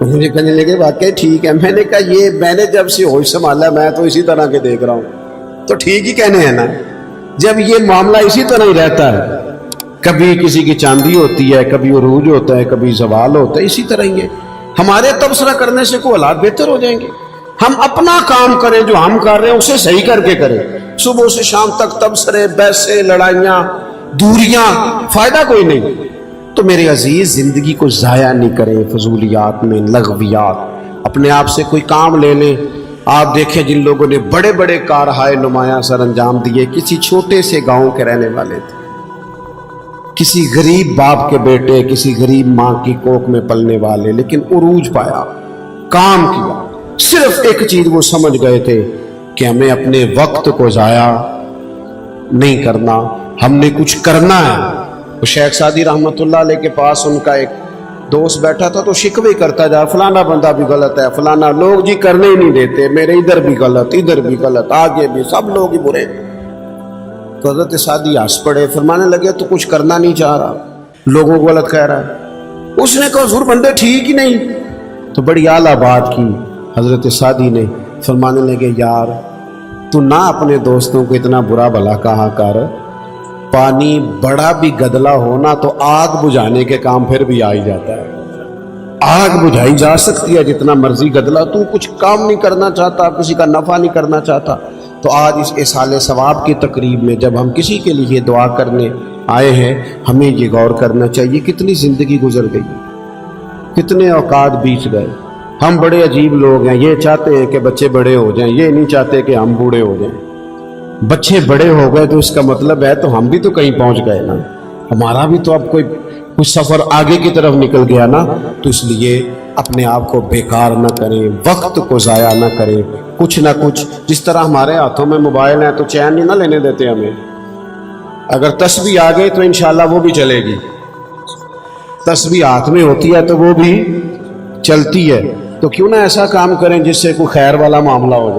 مجھے کہنے لگے واقعی ٹھیک ہے۔ میں نے کہا یہ میں نے جب سے ہوش سنبھالا میں تو اسی طرح کے دیکھ رہا ہوں، تو ٹھیک ہی کہنے ہیں نا، جب یہ معاملہ اسی طرح ہی رہتا ہے، کبھی کسی کی چاندی ہوتی ہے، کبھی عروج ہوتا ہے، کبھی زوال ہوتا ہے، اسی طرح ہی ہے۔ ہمارے تبصرہ کرنے سے کوئی حالات بہتر ہو جائیں گے؟ ہم اپنا کام کریں، جو ہم کر رہے ہیں اسے صحیح کر کے کریں، صبح سے شام تک تبصرے، بحثیں، لڑائیاں، دوریاں، فائدہ کوئی نہیں۔ تو میرے عزیز زندگی کو ضائع نہیں کریں فضولیات میں، لغویات، اپنے آپ سے کوئی کام لے لیں۔ آپ دیکھیں جن لوگوں نے بڑے بڑے کارہائے نمایاں سر انجام دیے، کسی چھوٹے سے گاؤں کے رہنے والے تھے، کسی غریب باپ کے بیٹے، کسی غریب ماں کی کوکھ میں پلنے والے، لیکن عروج پایا، کام کیا۔ صرف ایک چیز وہ سمجھ گئے تھے کہ ہمیں اپنے وقت کو ضائع نہیں کرنا، ہم نے کچھ کرنا ہے۔ شیخ سعدی رحمۃ اللہ علیہ کے پاس ان کا ایک دوست بیٹھا تھا تو شکوے کرتا جا، فلانا بندہ بھی غلط ہے، فلانا لوگ جی کرنے ہی نہیں دیتے، میرے ادھر بھی غلط، ادھر بھی غلط، آگے بھی سب لوگ ہی برے۔ تو حضرت سعدی ہنس پڑے، فرمانے لگے تو کچھ کرنا نہیں چاہ رہا، لوگوں کو غلط کہہ رہا ہے۔ اس نے کہا حضور بندے ٹھیک ہی نہیں، تو بڑی اعلیٰ بات کی حضرت سعدی نے، فرمانے لگے یار تو نہ اپنے دوستوں کو اتنا برا بھلا کہا کر، پانی بڑا بھی گدلا ہونا تو آگ بجھانے کے کام پھر بھی آ ہی جاتا ہے، آگ بجھائی جا سکتی ہے جتنا مرضی گدلا، تو کچھ کام نہیں کرنا چاہتا، کسی کا نفع نہیں کرنا چاہتا۔ تو آج اس اصال ثواب کی تقریب میں جب ہم کسی کے لیے دعا کرنے آئے ہیں، ہمیں یہ غور کرنا چاہیے کتنی زندگی گزر گئی، کتنے اوقات بیت گئے۔ ہم بڑے عجیب لوگ ہیں، یہ چاہتے ہیں کہ بچے بڑے ہو جائیں، یہ نہیں چاہتے کہ ہم بوڑھے ہو جائیں۔ بچے بڑے ہو گئے تو اس کا مطلب ہے تو ہم بھی تو کہیں پہنچ گئے نا، ہمارا بھی تو اب کچھ سفر آگے کی طرف نکل گیا نا۔ تو اس لیے اپنے آپ کو بیکار نہ کریں، وقت کو ضائع نہ کریں، کچھ نہ کچھ، جس طرح ہمارے ہاتھوں میں موبائل ہیں تو چین نہیں نہ لینے دیتے ہمیں، اگر تسبیح آ گئی تو انشاءاللہ وہ بھی چلے گی، تسبیح ہاتھ میں ہوتی ہے تو وہ بھی چلتی ہے، تو کیوں نہ ایسا کام کریں جس سے کوئی خیر والا معاملہ ہو جائے۔